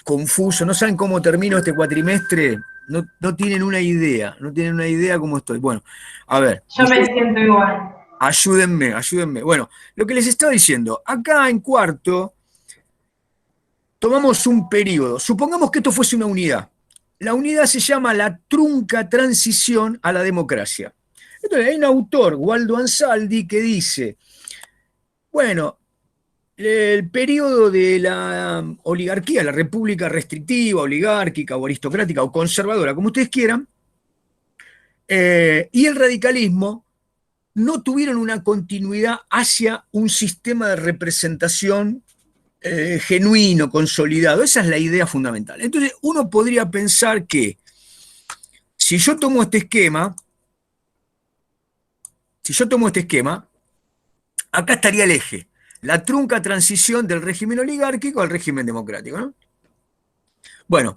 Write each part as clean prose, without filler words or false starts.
confuso, no saben cómo termino este cuatrimestre, no tienen una idea, no tienen una idea cómo estoy. Bueno, a ver, Yo me siento igual. ayúdenme. Bueno, lo que les estaba diciendo, acá en cuarto tomamos un periodo, supongamos que esto fuese una unidad. La unidad se llama la trunca transición a la democracia. Entonces hay un autor, Waldo Ansaldi, que dice, bueno, el periodo de la oligarquía, la república restrictiva, oligárquica o aristocrática o conservadora, como ustedes quieran, y el radicalismo no tuvieron una continuidad hacia un sistema de representación genuino, consolidado. Esa es la idea fundamental. Entonces, uno podría pensar que si yo tomo este esquema, acá estaría el eje, la trunca transición del régimen oligárquico al régimen democrático, ¿no? Bueno,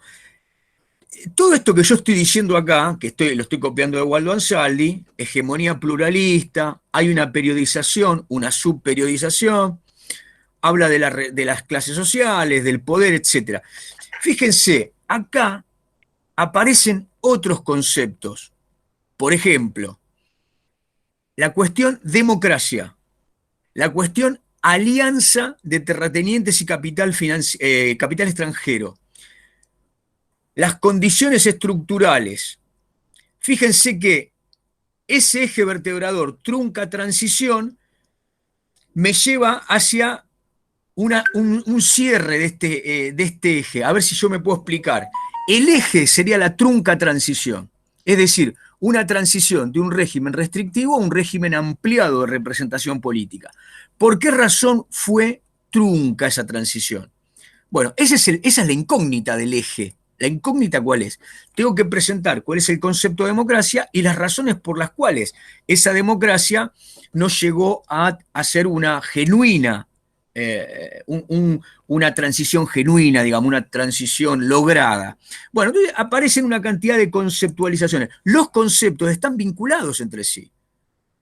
todo esto que yo estoy diciendo acá, lo estoy copiando de Waldo Ansaldi, hegemonía pluralista, hay una periodización, una subperiodización, habla de las clases sociales, del poder, etc. Fíjense, acá aparecen otros conceptos. Por ejemplo, la cuestión democracia, la cuestión alianza de terratenientes y capital extranjero, las condiciones estructurales. Fíjense que ese eje vertebrador, trunca transición, me lleva hacia un cierre de este eje. A ver si yo me puedo explicar. El eje sería la trunca transición, es decir, una transición de un régimen restrictivo a un régimen ampliado de representación política. ¿Por qué razón fue trunca esa transición? Bueno, esa es la incógnita del eje. ¿La incógnita cuál es? Tengo que presentar cuál es el concepto de democracia y las razones por las cuales esa democracia no llegó a ser una genuina, una transición genuina, digamos, una transición lograda. Bueno, entonces aparecen una cantidad de conceptualizaciones. Los conceptos están vinculados entre sí.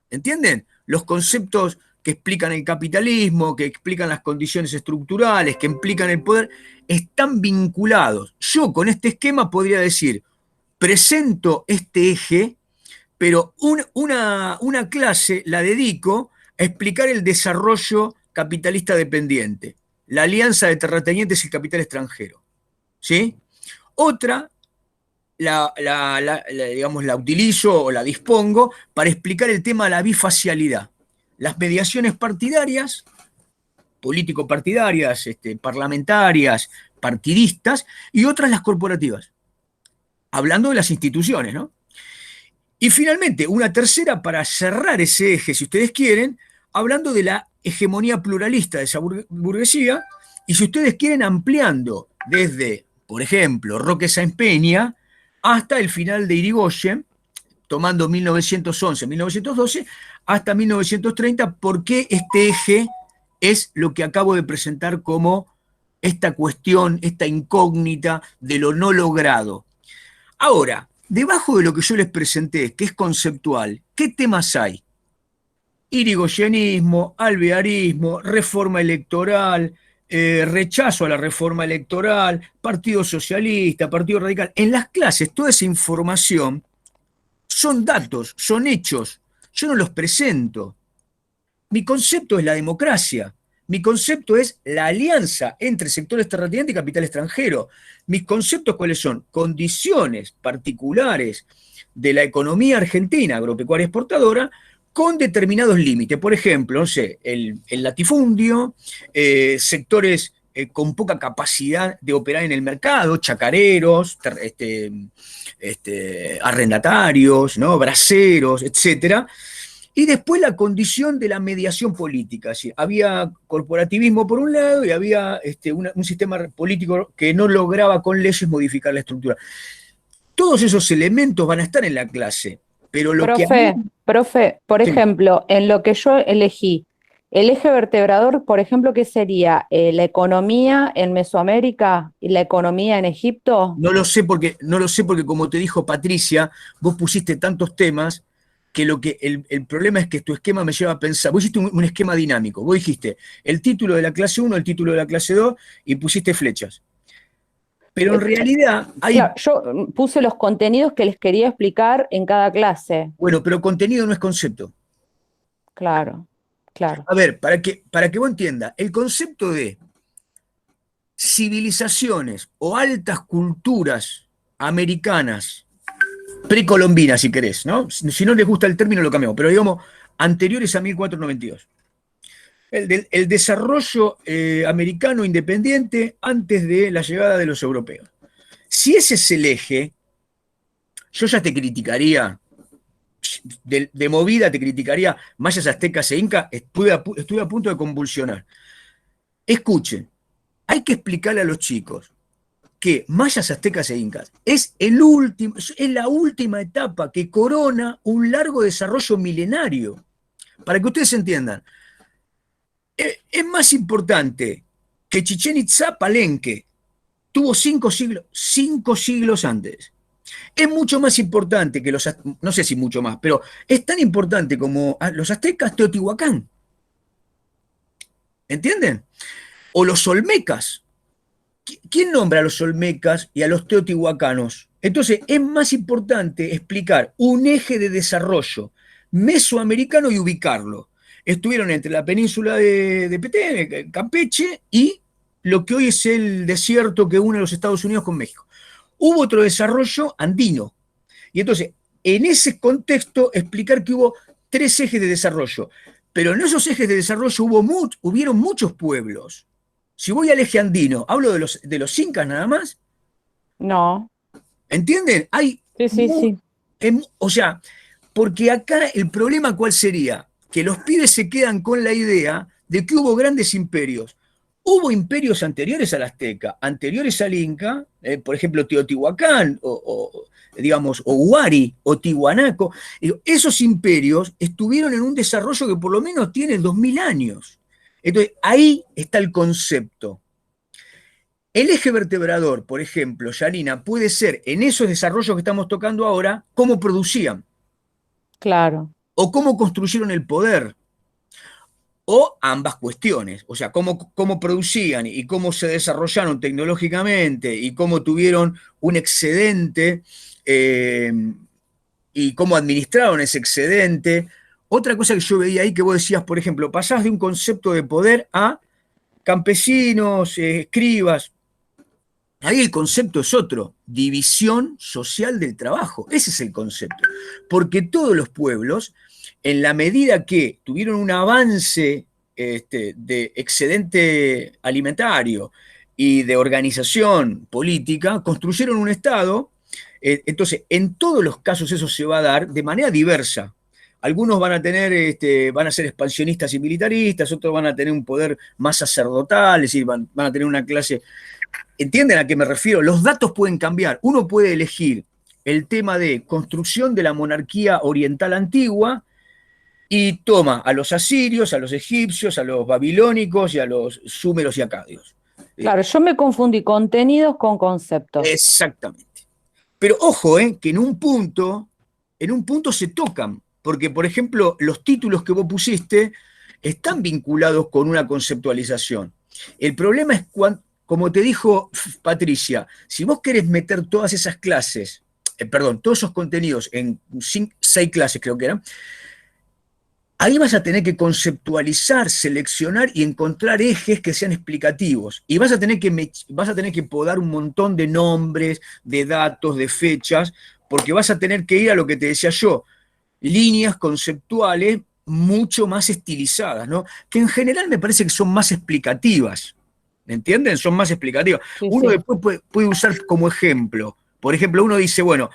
¿Entienden? Los conceptos que explican el capitalismo, que explican las condiciones estructurales, que implican el poder, están vinculados. Yo con este esquema podría decir, presento este eje, pero una clase la dedico a explicar el desarrollo capitalista dependiente, la alianza de terratenientes y el capital extranjero. ¿Sí? Otra digamos, la utilizo o la dispongo para explicar el tema de la bifacialidad. Las mediaciones partidarias, político-partidarias, parlamentarias, partidistas, y otras las corporativas, hablando de las instituciones, ¿no? Y finalmente, una tercera para cerrar ese eje, si ustedes quieren, hablando de la hegemonía pluralista de esa burguesía, y si ustedes quieren, ampliando desde, por ejemplo, Roque Sáenz Peña, hasta el final de Irigoyen, tomando 1911, 1912, hasta 1930, ¿por qué este eje es lo que acabo de presentar como esta cuestión, esta incógnita de lo no logrado? Ahora, debajo de lo que yo les presenté, que es conceptual, ¿qué temas hay? Irigoyenismo, alvearismo, reforma electoral, rechazo a la reforma electoral, Partido Socialista, Partido Radical. En las clases, toda esa información son datos, son hechos. Yo no los presento. Mi concepto es la democracia. Mi concepto es la alianza entre sectores terratenientes y capital extranjero. Mis conceptos, ¿cuáles son? Condiciones particulares de la economía argentina, agropecuaria exportadora, con determinados límites. Por ejemplo, no sé, el latifundio, sectores con poca capacidad de operar en el mercado, chacareros, arrendatarios, ¿no? Braceros, etcétera. Y después la condición de la mediación política. ¿Sí? Había corporativismo por un lado y había un sistema político que no lograba con leyes modificar la estructura. Todos esos elementos van a estar en la clase, pero lo que... Profe, por Sí. ejemplo, en lo que yo elegí, el eje vertebrador, por ejemplo, ¿qué sería? ¿La economía en Mesoamérica y la economía en Egipto? No lo sé porque como te dijo Patricia, vos pusiste tantos temas que el problema es que tu esquema me lleva a pensar, vos hiciste un esquema dinámico, vos dijiste el título de la clase 1, el título de la clase 2 y pusiste flechas. Pero en realidad hay... Claro, yo puse los contenidos que les quería explicar en cada clase. Bueno, pero contenido no es concepto. Claro, claro. A ver, para que vos entiendas, el concepto de civilizaciones o altas culturas americanas, precolombinas si querés, ¿no? Si no les gusta el término lo cambiamos, pero digamos anteriores a 1492. El desarrollo americano independiente antes de la llegada de los europeos. Si ese es el eje, yo ya te criticaría, de movida te criticaría mayas, aztecas e incas, estuve a punto de convulsionar. Escuchen, hay que explicarle a los chicos que mayas, aztecas e incas es la última etapa que corona un largo desarrollo milenario. Para que ustedes entiendan, es más importante que Chichén Itzá, Palenque, tuvo 5 siglos antes. Es mucho más importante que no sé si mucho más, pero es tan importante como los aztecas, Teotihuacán. ¿Entienden? O los olmecas. ¿Quién nombra a los olmecas y a los teotihuacanos? Entonces, es más importante explicar un eje de desarrollo mesoamericano y ubicarlo. Estuvieron entre la península de Petén, Campeche, y lo que hoy es el desierto que une a los Estados Unidos con México. Hubo otro desarrollo andino. Y entonces, en ese contexto, explicar que hubo 3 ejes de desarrollo. Pero en esos ejes de desarrollo hubieron muchos pueblos. Si voy al eje andino, hablo de los incas nada más. No. ¿Entienden? Sí. O sea, porque acá el problema ¿cuál sería? Que los pibes se quedan con la idea de que hubo grandes imperios. Hubo imperios anteriores al azteca, anteriores al inca, por ejemplo Teotihuacán, digamos, o Huari, o Tihuanaco. Esos imperios estuvieron en un desarrollo que por lo menos tiene 2000 años. Entonces, ahí está el concepto. El eje vertebrador, por ejemplo, Yanina, puede ser en esos desarrollos que estamos tocando ahora, cómo producían, Claro. o cómo construyeron el poder, o ambas cuestiones, o sea, cómo producían y cómo se desarrollaron tecnológicamente y cómo tuvieron un excedente y cómo administraron ese excedente. Otra cosa que yo veía ahí que vos decías, por ejemplo, pasás de un concepto de poder a campesinos, escribas. Ahí el concepto es otro, división social del trabajo. Ese es el concepto. Porque todos los pueblos, en la medida que tuvieron un avance de excedente alimentario y de organización política, construyeron un Estado. Entonces, en todos los casos eso se va a dar de manera diversa. Algunos van a van a ser expansionistas y militaristas, otros van a tener un poder más sacerdotal, es decir, van a tener una clase. ¿Entienden a qué me refiero? Los datos pueden cambiar. Uno puede elegir el tema de construcción de la monarquía oriental antigua y toma a los asirios, a los egipcios, a los babilónicos y a los súmeros y acadios. Claro, yo me confundí contenidos con conceptos. Exactamente. Pero ojo, que en un punto se tocan, porque por ejemplo los títulos que vos pusiste están vinculados con una conceptualización. El problema es como te dijo Patricia, si vos querés meter todas esas clases, todos esos contenidos en 6 clases creo que eran, ahí vas a tener que conceptualizar, seleccionar y encontrar ejes que sean explicativos. Y vas a tener que podar un montón de nombres, de datos, de fechas, porque vas a tener que ir a lo que te decía yo, líneas conceptuales mucho más estilizadas, ¿no? Que en general me parece que son más explicativas. ¿Me entienden? Son más explicativas. Sí, Uno sí. después puede usar como ejemplo. Por ejemplo, uno dice, bueno,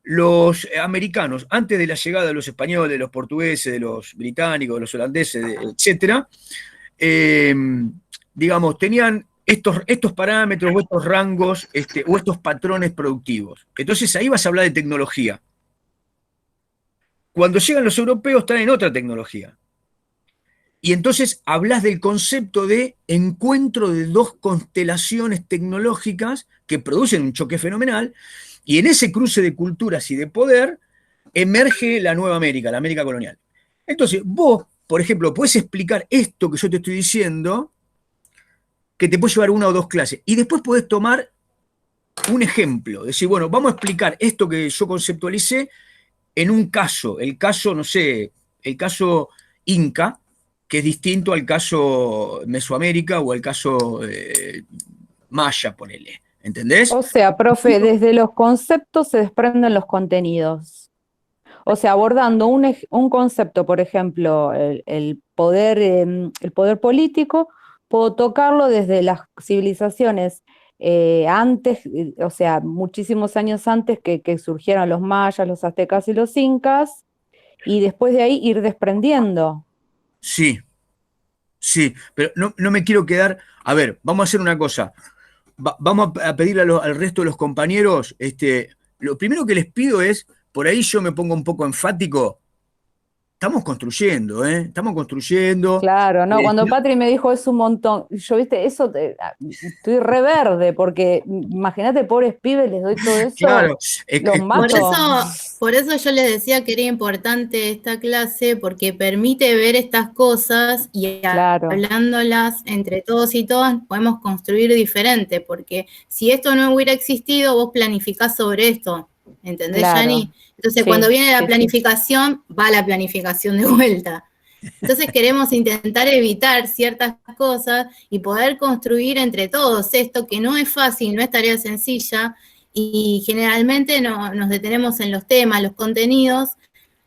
los americanos, antes de la llegada de los españoles, de los portugueses, de los británicos, de los holandeses, etcétera, digamos, tenían estos parámetros o estos rangos o estos patrones productivos. Entonces ahí vas a hablar de tecnología. Cuando llegan los europeos traen otra tecnología. Y entonces hablas del concepto de encuentro de 2 constelaciones tecnológicas que producen un choque fenomenal, y en ese cruce de culturas y de poder emerge la nueva América, la América colonial. Entonces, vos, por ejemplo, podés explicar esto que yo te estoy diciendo, que te puede llevar 1 o 2 clases, y después podés tomar un ejemplo, decir, bueno, vamos a explicar esto que yo conceptualicé en un caso, el caso, no sé, el caso Inca, que es distinto al caso Mesoamérica o al caso Maya, ponele, ¿entendés? O sea, profe, desde los conceptos se desprenden los contenidos. O sea, abordando un concepto, por ejemplo, el poder político, puedo tocarlo desde las civilizaciones antes, o sea, muchísimos años antes que surgieran los mayas, los aztecas y los incas, y después de ahí ir desprendiendo. Sí, sí, pero no me quiero quedar. A ver, vamos a hacer una cosa. Vamos a pedirle al resto de los compañeros, lo primero que les pido es, por ahí yo me pongo un poco enfático, estamos construyendo, ¿eh? Estamos construyendo. Claro, no, cuando No, Patri me dijo es un montón, yo, viste, estoy reverde, porque imagínate, pobres pibes, les doy todo eso, claro, los escuchen, mato. Por eso yo les decía que era importante esta clase, porque permite ver estas cosas y Claro, hablándolas entre todos y todas podemos construir diferente, porque si esto no hubiera existido, vos planificás sobre esto, ¿entendés, claro, Yani? Entonces cuando sí, viene la sí, sí. planificación, va la planificación de vuelta. Entonces queremos intentar evitar ciertas cosas y poder construir entre todos esto, que no es fácil, no es tarea sencilla, y generalmente nos detenemos en los temas, los contenidos,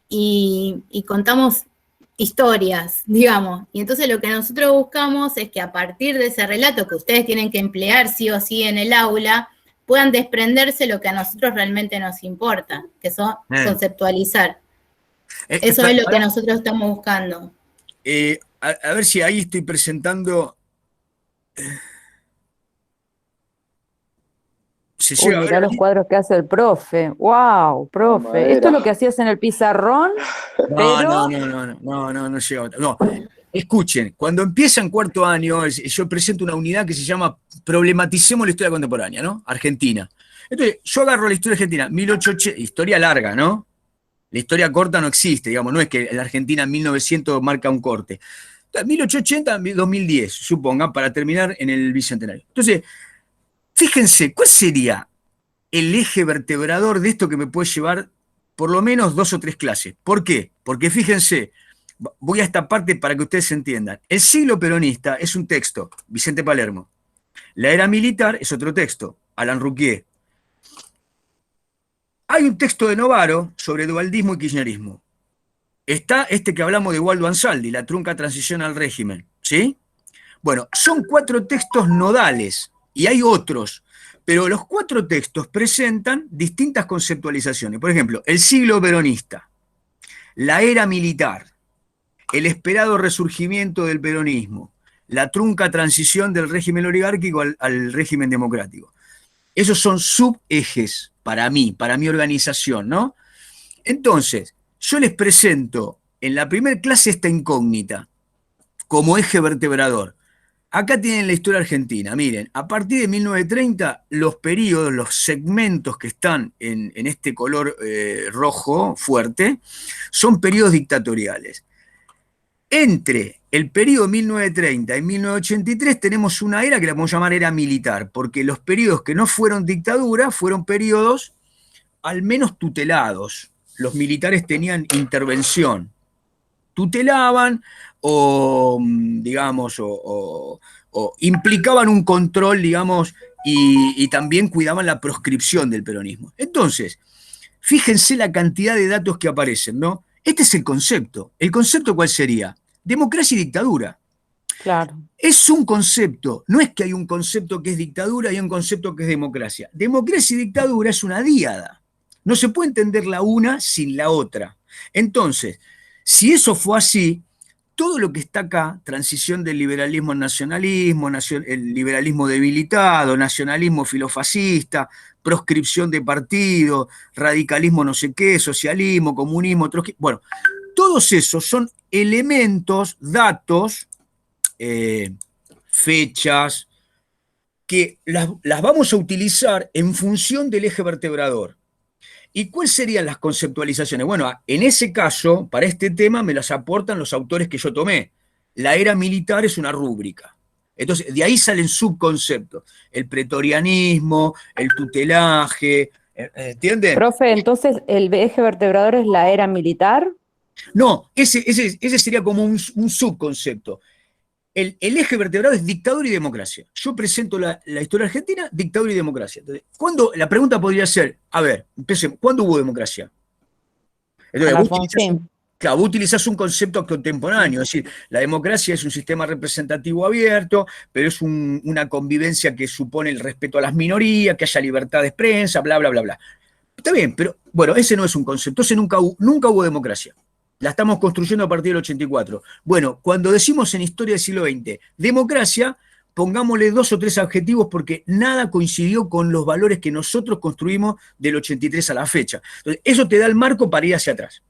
y contamos historias, digamos. Y entonces lo que nosotros buscamos es que a partir de ese relato que ustedes tienen que emplear sí o sí en el aula, puedan desprenderse lo que a nosotros realmente nos importa, que es conceptualizar. Eso es lo que pará, nosotros estamos buscando. a ver si ahí estoy presentando. ¿Se Uy, llega a ver mirá los ahí? cuadros que hace el profe. ¡Wow, Con profe! Esto es madera. lo que hacías en el pizarrón, No, no, pero no, no, no, no, no, no llega. No, escuchen, cuando empiezan cuarto año, yo presento una unidad que se llama Problematicemos la historia contemporánea, ¿no? Argentina. Entonces, yo agarro la historia argentina, 1880, historia larga, ¿no? La historia corta no existe, digamos, no es que la Argentina en 1900 marca un corte. Entonces, 1880, 2010, supongan, para terminar en el bicentenario. Entonces, fíjense, ¿cuál sería el eje vertebrador de esto que me puede llevar por lo menos 2 o 3 clases? ¿Por qué? Porque fíjense, voy a esta parte para que ustedes entiendan. El siglo peronista es un texto, Vicente Palermo. La era militar es otro texto, Alan Rouquier. Hay un texto de Novaro sobre dualdismo y kirchnerismo. Está este que hablamos de Waldo Ansaldi, la trunca transición al régimen, ¿sí? Bueno, son 4 textos nodales y hay otros, pero los 4 textos presentan distintas conceptualizaciones. Por ejemplo, el siglo peronista, la era militar, el esperado resurgimiento del peronismo, la trunca transición del régimen oligárquico al régimen democrático. Esos son subejes para mí, para mi organización, ¿no? Entonces, yo les presento en la primera clase esta incógnita como eje vertebrador. Acá tienen la historia argentina. Miren, a partir de 1930, los periodos, los segmentos que están en este color rojo fuerte, son periodos dictatoriales. Entre el periodo 1930 y 1983 tenemos una era que la podemos llamar era militar, porque los periodos que no fueron dictadura fueron periodos al menos tutelados. Los militares tenían intervención, tutelaban o, digamos, o implicaban un control, digamos, y también cuidaban la proscripción del peronismo. Entonces, fíjense la cantidad de datos que aparecen, ¿no? Este es el concepto. ¿El concepto cuál sería? Democracia y dictadura. claro, Es un concepto, no es que hay un concepto que es dictadura y un concepto que es democracia. Democracia y dictadura es una díada. No se puede entender la una sin la otra. Entonces, si eso fue así, todo lo que está acá, transición del liberalismo al nacionalismo, el liberalismo debilitado, nacionalismo filofascista, proscripción de partidos, radicalismo no sé qué, socialismo, comunismo, bueno, todos esos son elementos, datos, fechas, que las vamos a utilizar en función del eje vertebrador. ¿Y cuáles serían las conceptualizaciones? Bueno, en ese caso, para este tema, me las aportan los autores que yo tomé. La era militar es una rúbrica. Entonces, de ahí salen subconceptos. El pretorianismo, el tutelaje, ¿entienden? Profe, entonces el eje vertebrador es la era militar. No, ese sería como un subconcepto. El eje vertebrador es dictadura y democracia. Yo presento la historia argentina, dictadura y democracia. Entonces, la pregunta podría ser, a ver, empecemos, ¿cuándo hubo democracia? Entonces, vos utilizás un concepto contemporáneo, es decir, la democracia es un sistema representativo abierto, pero es una convivencia que supone el respeto a las minorías, que haya libertad de prensa, bla, bla, bla, bla. Está bien, pero bueno, ese no es un concepto, ese nunca hubo democracia. La estamos construyendo a partir del 84. Bueno, cuando decimos en historia del siglo XX, democracia, pongámosle 2 o 3 adjetivos porque nada coincidió con los valores que nosotros construimos del 83 a la fecha. Entonces, eso te da el marco para ir hacia atrás.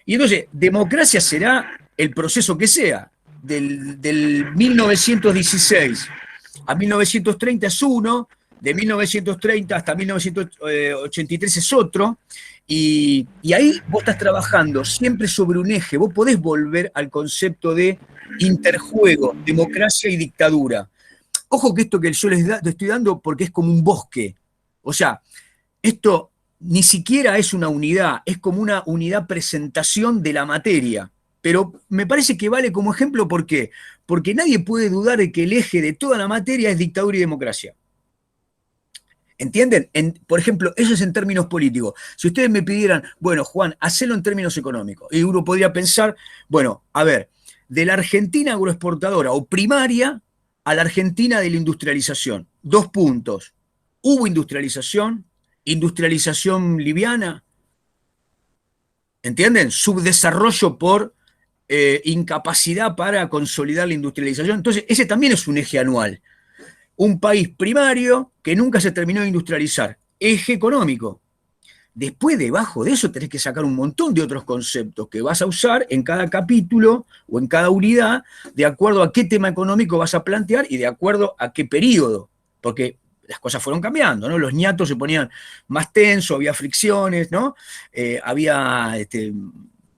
Y entonces, democracia será el proceso que sea. Del 1916 a 1930 es uno, de 1930 hasta 1983 es otro, y ahí vos estás trabajando siempre sobre un eje. Vos podés volver al concepto de interjuego, democracia y dictadura. Ojo que esto que yo les estoy dando porque es como un bosque. O sea, esto ni siquiera es una unidad, es como una unidad presentación de la materia. Pero me parece que vale como ejemplo, ¿por qué? Porque nadie puede dudar de que el eje de toda la materia es dictadura y democracia. ¿Entienden? Por ejemplo, eso es en términos políticos. Si ustedes me pidieran, bueno, Juan, hacelo en términos económicos, y uno podría pensar, bueno, a ver, de la Argentina agroexportadora o primaria a la Argentina de la industrialización. 2 puntos. ¿Hubo industrialización? ¿Industrialización liviana? ¿Entienden? Subdesarrollo por incapacidad para consolidar la industrialización. Entonces, ese también es un eje anual. Un país primario que nunca se terminó de industrializar. Eje económico. Después, debajo de eso, tenés que sacar un montón de otros conceptos que vas a usar en cada capítulo o en cada unidad, de acuerdo a qué tema económico vas a plantear y de acuerdo a qué periodo. Porque las cosas fueron cambiando, ¿no? Los ñatos se ponían más tensos, había fricciones, ¿no? Había,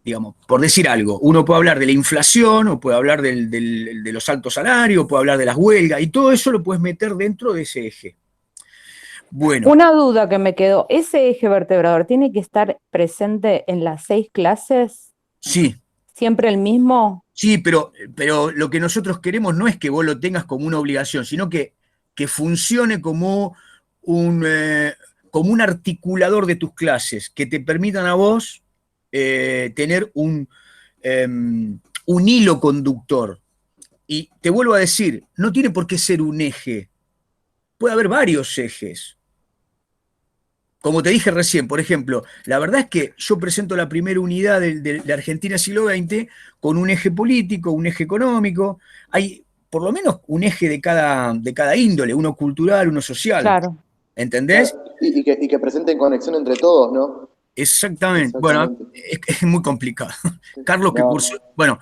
digamos, por decir algo, uno puede hablar de la inflación, o puede hablar de los altos salarios, puede hablar de las huelgas, y todo eso lo puedes meter dentro de ese eje. Bueno. Una duda que me quedó, ¿ese eje vertebrador tiene que estar presente en las 6 clases? Sí. ¿Siempre el mismo? Sí, pero lo que nosotros queremos no es que vos lo tengas como una obligación, sino que funcione como un articulador de tus clases, que te permitan a vos tener un hilo conductor. Y te vuelvo a decir, no tiene por qué ser un eje, puede haber varios ejes. Como te dije recién, por ejemplo, la verdad es que yo presento la primera unidad de Argentina siglo XX con un eje político, un eje económico, hay por lo menos un eje de cada índole, uno cultural, uno social. Claro. ¿Entendés? Y que presenten conexión entre todos, ¿no? Exactamente. Bueno, es muy complicado. Carlos que cursó, bueno,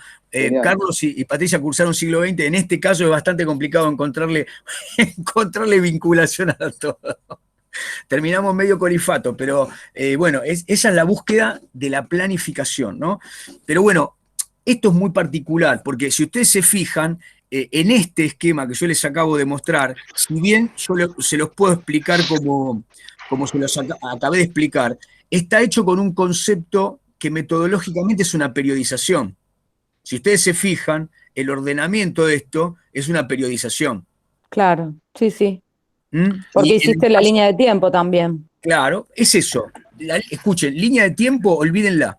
Carlos y Patricia cursaron siglo XX, en este caso es bastante complicado encontrarle vinculación a todo. Terminamos medio colifato, pero bueno, esa es la búsqueda de la planificación, ¿no? Pero bueno, esto es muy particular, porque si ustedes se fijan, en este esquema que yo les acabo de mostrar, si bien yo se los puedo explicar como se los acabé de explicar, está hecho con un concepto que metodológicamente es una periodización. Si ustedes se fijan, el ordenamiento de esto es una periodización. Claro, sí, sí. Porque hiciste la línea de tiempo también. Claro, es eso. Escuchen, línea de tiempo, olvídenla.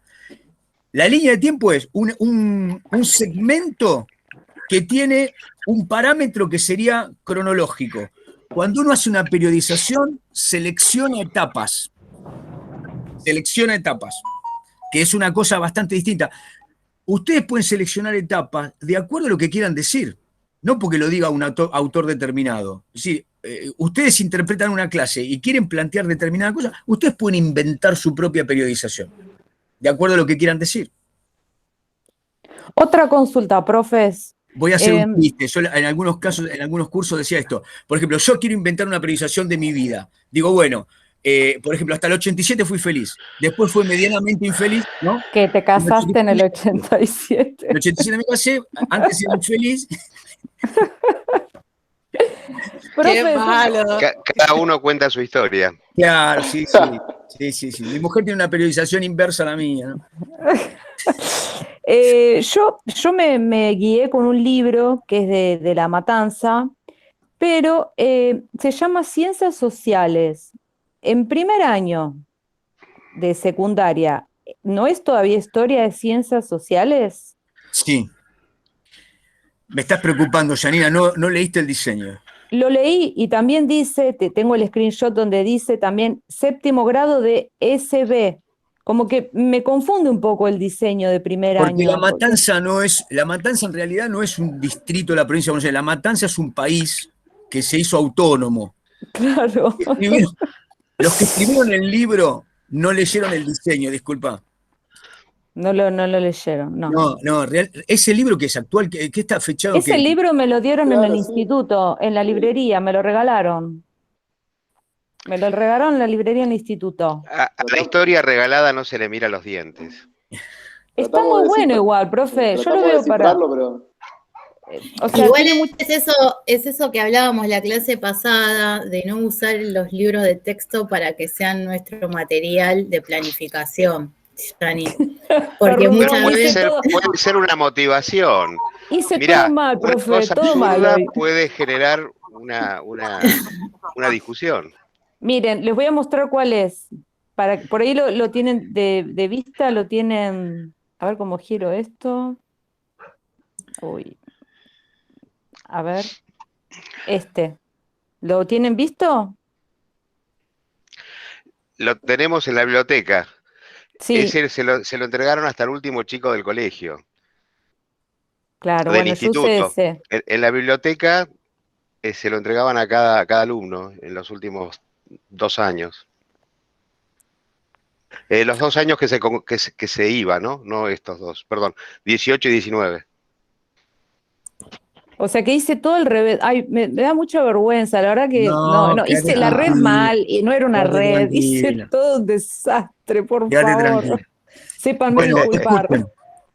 La línea de tiempo es un segmento que tiene un parámetro que sería cronológico. Cuando uno hace una periodización, selecciona etapas. Selecciona etapas, que es una cosa bastante distinta. Ustedes pueden seleccionar etapas de acuerdo a lo que quieran decir, no porque lo diga un autor determinado. Es decir, ustedes interpretan una clase y quieren plantear determinada cosa, ustedes pueden inventar su propia periodización, de acuerdo a lo que quieran decir. Otra consulta, profes. Voy a hacer un chiste. Yo en algunos casos, en algunos cursos decía esto. Por ejemplo, yo quiero inventar una periodización de mi vida. Digo, bueno, por ejemplo, hasta el 87 fui feliz. Después fue medianamente infeliz, ¿no? Que te casaste en el 87. En el 87 me casé, antes era infeliz. Qué Profe, malo. Cada uno cuenta su historia. Claro, sí. Sí. Mi mujer tiene una periodización inversa a la mía, ¿no? yo me guié con un libro que es de La Matanza, pero se llama Ciencias Sociales. En primer año de secundaria, ¿no es todavía historia de ciencias sociales? Sí. Me estás preocupando, Janina, no leíste el diseño. Lo leí y también dice, tengo el screenshot donde dice también séptimo grado de SB. Como que me confunde un poco el diseño de primer Porque año. La Matanza en realidad no es un distrito de la provincia de Buenos Aires, La Matanza es un país que se hizo autónomo. Claro. Los que escribieron el libro no leyeron el diseño, disculpa. No lo leyeron, no. Ese libro que es actual, que está fechado Ese libro me lo dieron en el Claro, sí. instituto, en la librería, me lo regalaron. Me lo regalaron en la librería en el instituto. A la historia regalada no se le mira los dientes. Está Tratamos muy de bueno descifrar- igual, profe. Yo lo Tratamos de veo para... descifrarlo, pero O sea, Igual tiene mucho... es eso que hablábamos la clase pasada, de no usar los libros de texto para que sean nuestro material de planificación, Jani. Porque Perdón, muchas profe, veces... Puede ser una motivación. Hice Mirá, todo mal, una profe, cosa todo mal absurda hoy. puede generar una discusión. Miren, les voy a mostrar cuál es. Por ahí lo tienen de vista, lo tienen... A ver cómo giro esto. Uy. A ver. ¿Lo tienen visto? Lo tenemos en la biblioteca. Sí, Ese se lo entregaron hasta el último chico del colegio, claro, del bueno, yo usé instituto. ese. En la biblioteca se lo entregaban a cada alumno en los últimos 2 años. Los 2 años que se iba, ¿no? No estos 2, perdón, 18 y 19. O sea que hice todo al revés. Ay, me da mucha vergüenza, la verdad que no, quédate hice la red tranquila, mal y no era una quédate red, hice tranquila, todo un desastre, por quédate favor. tranquila. Sépanme Bueno, disculpar.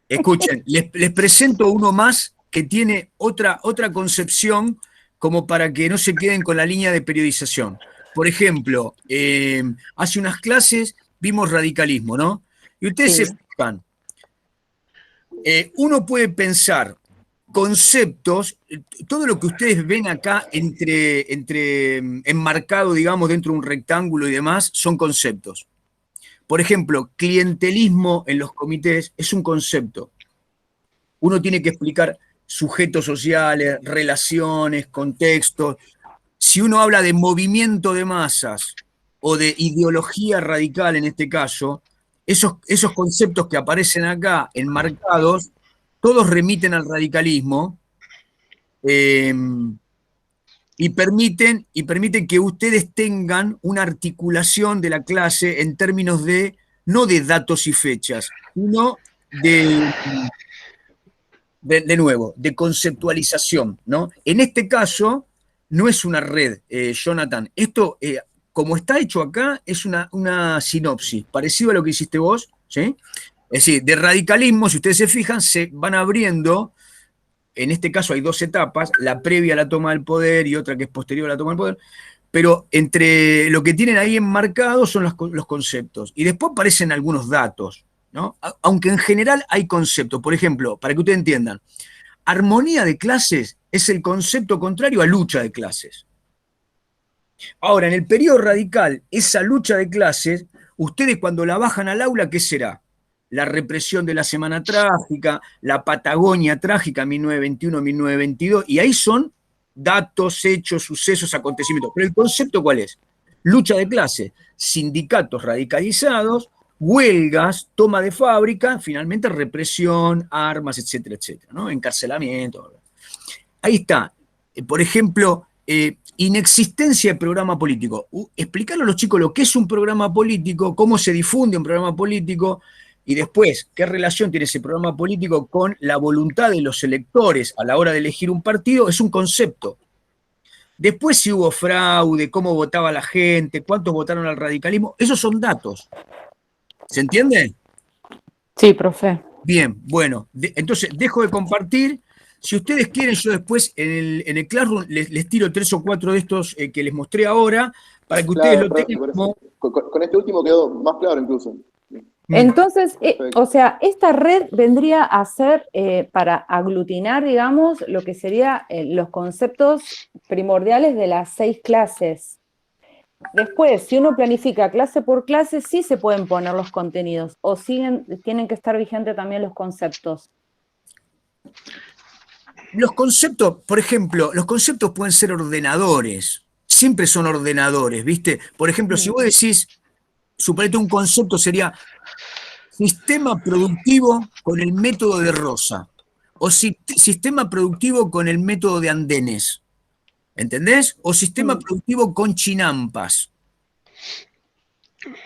escuchen, les presento uno más que tiene otra concepción como para que no se queden con la línea de periodización. Por ejemplo, hace unas clases vimos radicalismo, ¿no? Y ustedes Sí. se fijan, uno puede pensar conceptos, todo lo que ustedes ven acá enmarcado, digamos, dentro de un rectángulo y demás, son conceptos. Por ejemplo, clientelismo en los comités es un concepto. Uno tiene que explicar sujetos sociales, relaciones, contextos. Si uno habla de movimiento de masas o de ideología radical en este caso, esos conceptos que aparecen acá enmarcados, todos remiten al radicalismo y permiten que ustedes tengan una articulación de la clase en términos no de datos y fechas, sino de nuevo, de conceptualización, ¿no? En este caso, no es una red, Jonathan. Esto, como está hecho acá, es una sinopsis, parecido a lo que hiciste vos, ¿sí? Es decir, de radicalismo, si ustedes se fijan, se van abriendo, en este caso hay 2 etapas, la previa a la toma del poder y otra que es posterior a la toma del poder, pero entre lo que tienen ahí enmarcado son los conceptos. Y después aparecen algunos datos, ¿no? Aunque en general hay conceptos. Por ejemplo, para que ustedes entiendan, armonía de clases es el concepto contrario a lucha de clases. Ahora, en el periodo radical, esa lucha de clases, ustedes cuando la bajan al aula, ¿qué será? La represión de la Semana Trágica, la Patagonia Trágica, 1921-1922, y ahí son datos, hechos, sucesos, acontecimientos. Pero el concepto, ¿cuál es? Lucha de clases, sindicatos radicalizados, huelgas, toma de fábrica, finalmente represión, armas, etcétera, etcétera, ¿no? Encarcelamiento. Ahí está. Por ejemplo, inexistencia de programa político. Explicarle a los chicos lo que es un programa político, cómo se difunde un programa político, y después, ¿qué relación tiene ese programa político con la voluntad de los electores a la hora de elegir un partido? Es un concepto. Después, si hubo fraude, cómo votaba la gente, cuántos votaron al radicalismo, esos son datos. ¿Se entiende? Sí, profe. Bien, bueno, entonces dejo de compartir. Si ustedes quieren, yo después en el Classroom les tiro 3 o 4 de estos que les mostré ahora, para que ustedes lo Claro, tengan me parece. como... Con este último quedó más claro incluso. Entonces, Perfecto. o sea, esta red vendría a ser para aglutinar, digamos, lo que serían los conceptos primordiales de las 6 clases. Después, si uno planifica clase por clase, sí se pueden poner los contenidos, o tienen que estar vigentes también los conceptos. Los conceptos, por ejemplo, los conceptos pueden ser ordenadores, siempre son ordenadores, ¿viste? Por ejemplo, si vos decís, suponete un concepto sería sistema productivo con el método de Rosa, o sistema productivo con el método de Andenes, ¿entendés? O sistema productivo con chinampas.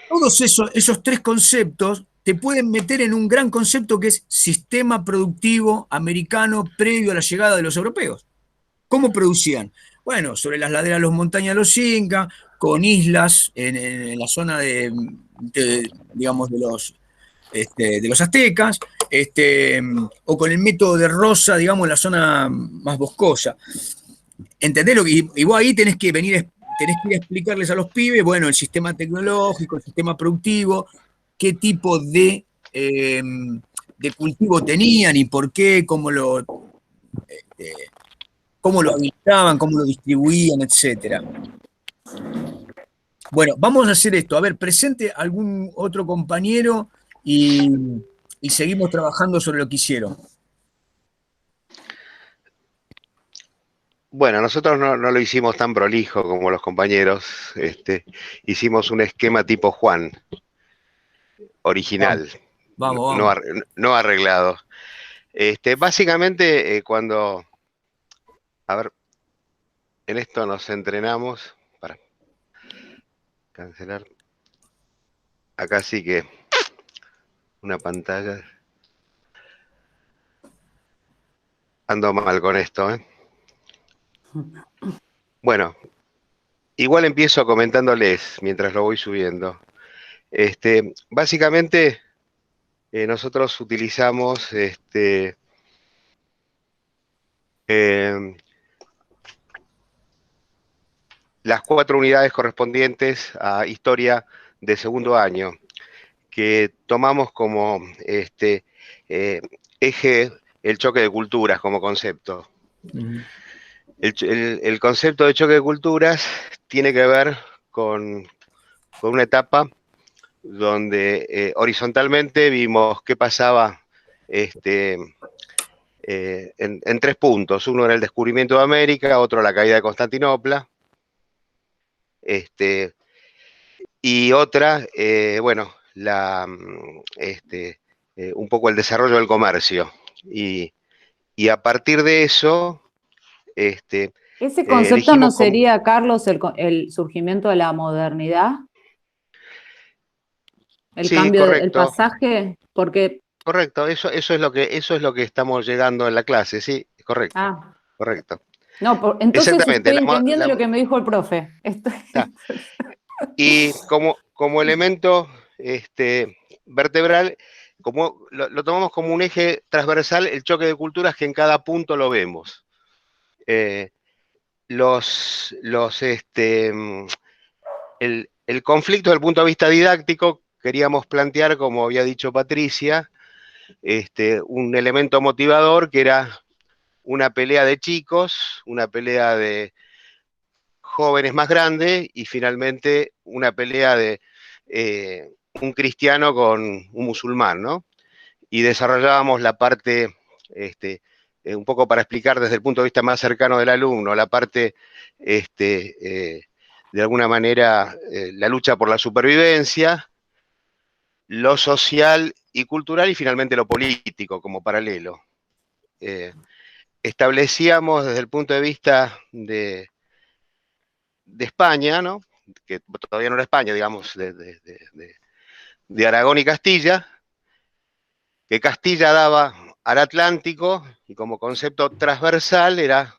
Todos esos 3 conceptos te pueden meter en un gran concepto que es sistema productivo americano previo a la llegada de los europeos. ¿Cómo producían? Bueno, sobre las laderas de las montañas de los Incas, con islas en la zona digamos, de los aztecas, o con el método de Rosa, digamos, en la zona más boscosa. ¿Entendés? Y vos ahí tenés que ir a explicarles a los pibes, bueno, el sistema tecnológico, el sistema productivo, qué tipo de cultivo tenían y por qué, cómo lo habilitaban, cómo lo distribuían, etcétera. Bueno, vamos a hacer esto. A ver, presente algún otro compañero y seguimos trabajando sobre lo que hicieron. Bueno, nosotros no lo hicimos tan prolijo como los compañeros. Hicimos un esquema tipo Juan, original, Vamos. no arreglado. Básicamente, a ver, en esto nos entrenamos para cancelar. Acá sí que una pantalla. Ando mal con esto, ¿eh? Bueno, igual empiezo comentándoles mientras lo voy subiendo. Básicamente, nosotros utilizamos las 4 unidades correspondientes a historia de segundo año, que tomamos como eje el choque de culturas como concepto. El concepto de choque de culturas tiene que ver con una etapa donde horizontalmente vimos qué pasaba en 3 puntos. Uno era el descubrimiento de América, otro la caída de Constantinopla, y otra, bueno, un poco el desarrollo del comercio. Y a partir de eso, ¿Ese concepto no sería, Carlos, el surgimiento de la modernidad? El sí, cambio, el correcto. pasaje, porque... Correcto, eso es lo que estamos llegando en la clase, sí, correcto. Ah. Correcto. No, entonces Exactamente, estoy entendiendo lo que me dijo el profe. Y como elemento vertebral, como lo tomamos como un eje transversal, el choque de culturas que en cada punto lo vemos. El conflicto desde el punto de vista didáctico queríamos plantear, como había dicho Patricia, un elemento motivador que era una pelea de chicos, una pelea de jóvenes más grandes y finalmente una pelea de un cristiano con un musulmán, ¿no? Y desarrollábamos la parte, un poco para explicar desde el punto de vista más cercano del alumno, la parte, de alguna manera, la lucha por la supervivencia, lo social y cultural y finalmente lo político como paralelo. Establecíamos desde el punto de vista de España, ¿no? Que todavía no era España, digamos, de Aragón y Castilla, que Castilla daba al Atlántico y como concepto transversal era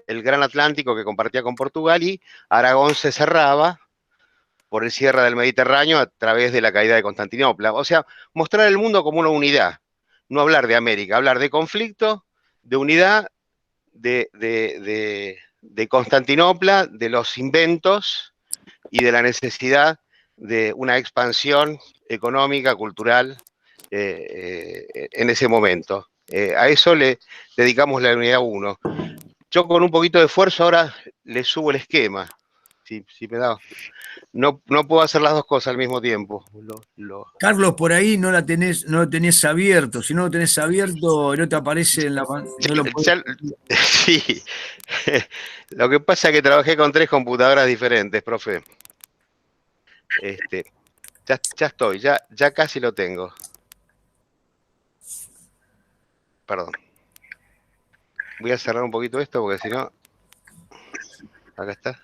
el Gran Atlántico que compartía con Portugal y Aragón se cerraba por el cierre del Mediterráneo a través de la caída de Constantinopla. O sea, mostrar el mundo como una unidad, no hablar de América, hablar de conflicto, de unidad de Constantinopla, de los inventos y de la necesidad de una expansión económica, cultural, en ese momento. A eso le dedicamos la unidad 1. Yo con un poquito de esfuerzo ahora le subo el esquema. Si me da. No puedo hacer las dos cosas al mismo tiempo. Carlos, por ahí no lo tenés abierto. Si no lo tenés abierto, no te aparece en la pantalla. Sí. Lo que pasa es que trabajé con 3 computadoras diferentes, profe. Ya estoy, ya casi lo tengo. Perdón. Voy a cerrar un poquito esto porque si no... Acá está.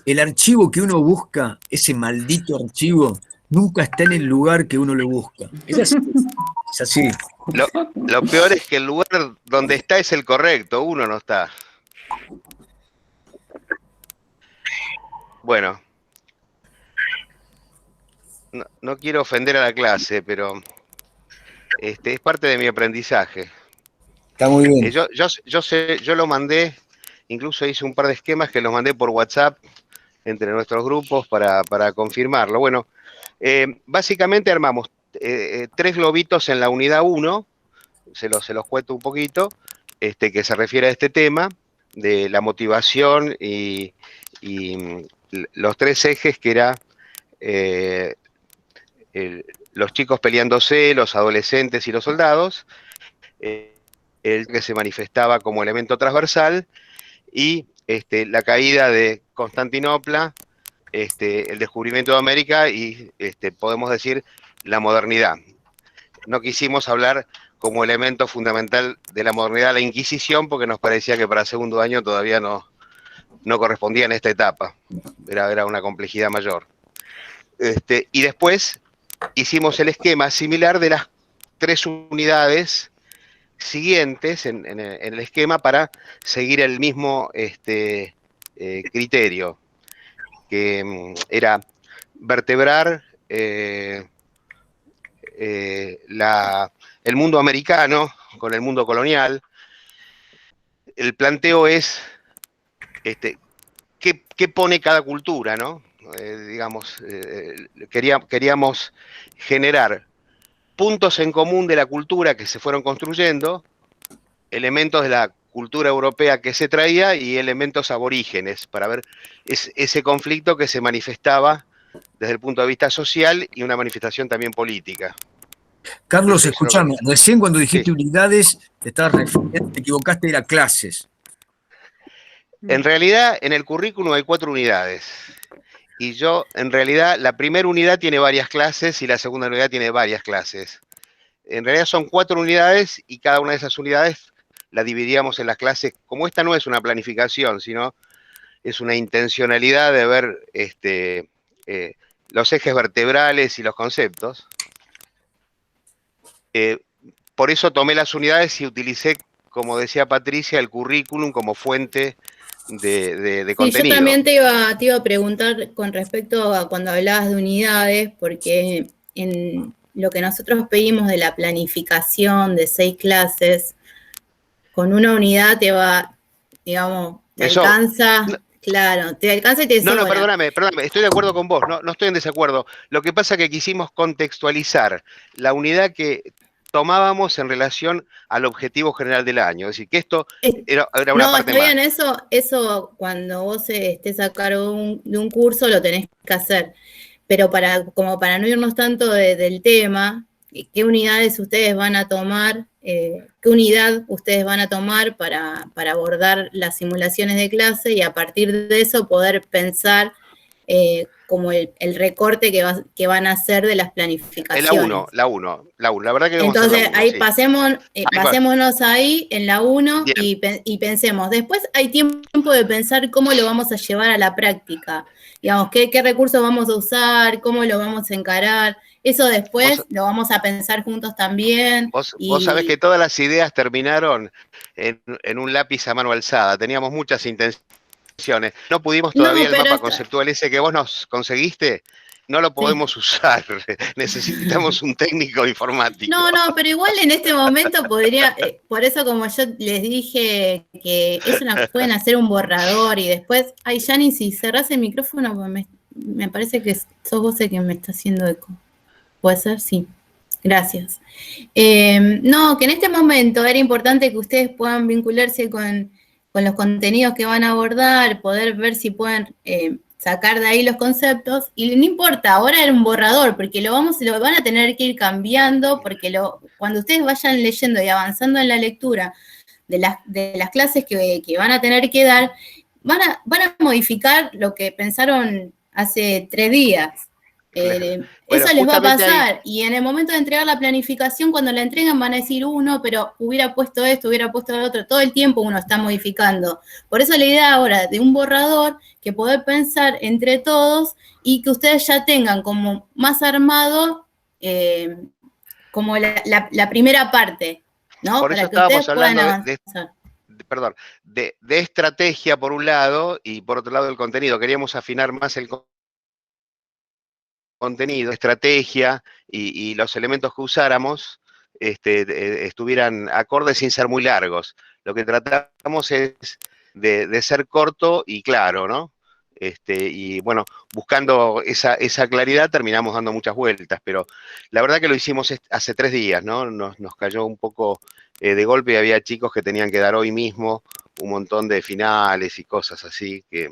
El archivo que uno busca, ese maldito archivo, nunca está en el lugar que uno lo busca. Es así. Lo peor es que el lugar donde está es el correcto, uno no está. Bueno. No quiero ofender a la clase, pero es parte de mi aprendizaje. Está muy bien. Yo lo mandé, incluso hice un par de esquemas que los mandé por WhatsApp entre nuestros grupos para confirmarlo. Bueno, básicamente armamos 3 globitos en la unidad 1, se los cuento un poquito, que se refiere a este tema de la motivación y los 3 ejes que era los chicos peleándose, los adolescentes y los soldados, el que se manifestaba como elemento transversal, y la caída de Constantinopla, el descubrimiento de América y, podemos decir, la modernidad. No quisimos hablar como elemento fundamental de la modernidad la Inquisición, porque nos parecía que para segundo año todavía no correspondía en esta etapa. Era una complejidad mayor. Y después hicimos el esquema similar de las 3 unidades siguientes en el esquema para seguir el mismo criterio, que era vertebrar el mundo americano con el mundo colonial. El planteo es ¿qué pone cada cultura, ¿no? Queríamos generar puntos en común de la cultura que se fueron construyendo, elementos de la cultura europea que se traía y elementos aborígenes, para ver ese conflicto que se manifestaba desde el punto de vista social y una manifestación también política. Carlos, escuchame, recién cuando dijiste Sí. Unidades, te equivocaste, era clases. En realidad, en el currículum hay 4 unidades. Y en realidad, la primera unidad tiene varias clases y la segunda unidad tiene varias clases. En realidad son 4 unidades y cada una de esas unidades la dividíamos en las clases. Como esta no es una planificación, sino es una intencionalidad de ver los ejes vertebrales y los conceptos. Por eso tomé las unidades y utilicé, como decía Patricia, el currículum como fuente de contenido. Yo también te iba a preguntar con respecto a cuando hablabas de unidades, porque en lo que nosotros pedimos de la planificación de 6 clases, con una unidad te va, digamos, te alcanza, claro, te alcanza y te sobra. No, perdóname, estoy de acuerdo con vos, no estoy en desacuerdo. Lo que pasa es que quisimos contextualizar la unidad que tomábamos en relación al objetivo general del año. Es decir, que esto era una parte más. No, está bien, eso cuando vos estés a cargo de un curso lo tenés que hacer. Pero como para no irnos tanto del tema, ¿qué unidades ustedes van a tomar? ¿Qué unidad ustedes van a tomar para abordar las simulaciones de clase y a partir de eso poder pensar como el recorte que van a hacer de las planificaciones? La 1. La verdad que vamos entonces, a la 1, ahí sí. pasémonos ahí en la 1 y pensemos. Después hay tiempo de pensar cómo lo vamos a llevar a la práctica. Digamos, qué recursos vamos a usar, cómo lo vamos a encarar. Eso después lo vamos a pensar juntos también. Vos sabés que todas las ideas terminaron en un lápiz a mano alzada. Teníamos muchas intenciones. No pudimos todavía el mapa conceptual ese que vos nos conseguiste. no lo podemos usar. Necesitamos un técnico informático. No, pero igual en este momento podría, por eso como yo les dije que pueden hacer un borrador y después, ay, Yanni, si cerrás el micrófono, pues me parece que sos vos el que me está haciendo eco. ¿Puede ser? Sí. Gracias. No, que en este momento era importante que ustedes puedan vincularse con los contenidos que van a abordar, poder ver si pueden sacar de ahí los conceptos, y no importa, ahora era un borrador, porque lo van a tener que ir cambiando, porque cuando ustedes vayan leyendo y avanzando en la lectura de las clases que van a tener que dar, van a modificar lo que pensaron hace 3 días. Bueno, eso les va a justamente pasar, ahí, y en el momento de entregar la planificación, cuando la entregan van a decir pero hubiera puesto esto, hubiera puesto lo otro, todo el tiempo uno está modificando. Por eso la idea ahora de un borrador, que poder pensar entre todos y que ustedes ya tengan como más armado como la primera parte, ¿no? por Para eso que ustedes estábamos puedan hablando avanzar. perdón, de estrategia por un lado y por otro lado el contenido. Queríamos afinar más el contenido, estrategia y los elementos que usáramos estuvieran acordes sin ser muy largos. Lo que tratamos es de ser corto y claro, ¿no? Y bueno, buscando esa claridad terminamos dando muchas vueltas, pero la verdad que lo hicimos hace 3 días, ¿no? Nos cayó un poco de golpe y había chicos que tenían que dar hoy mismo un montón de finales y cosas así que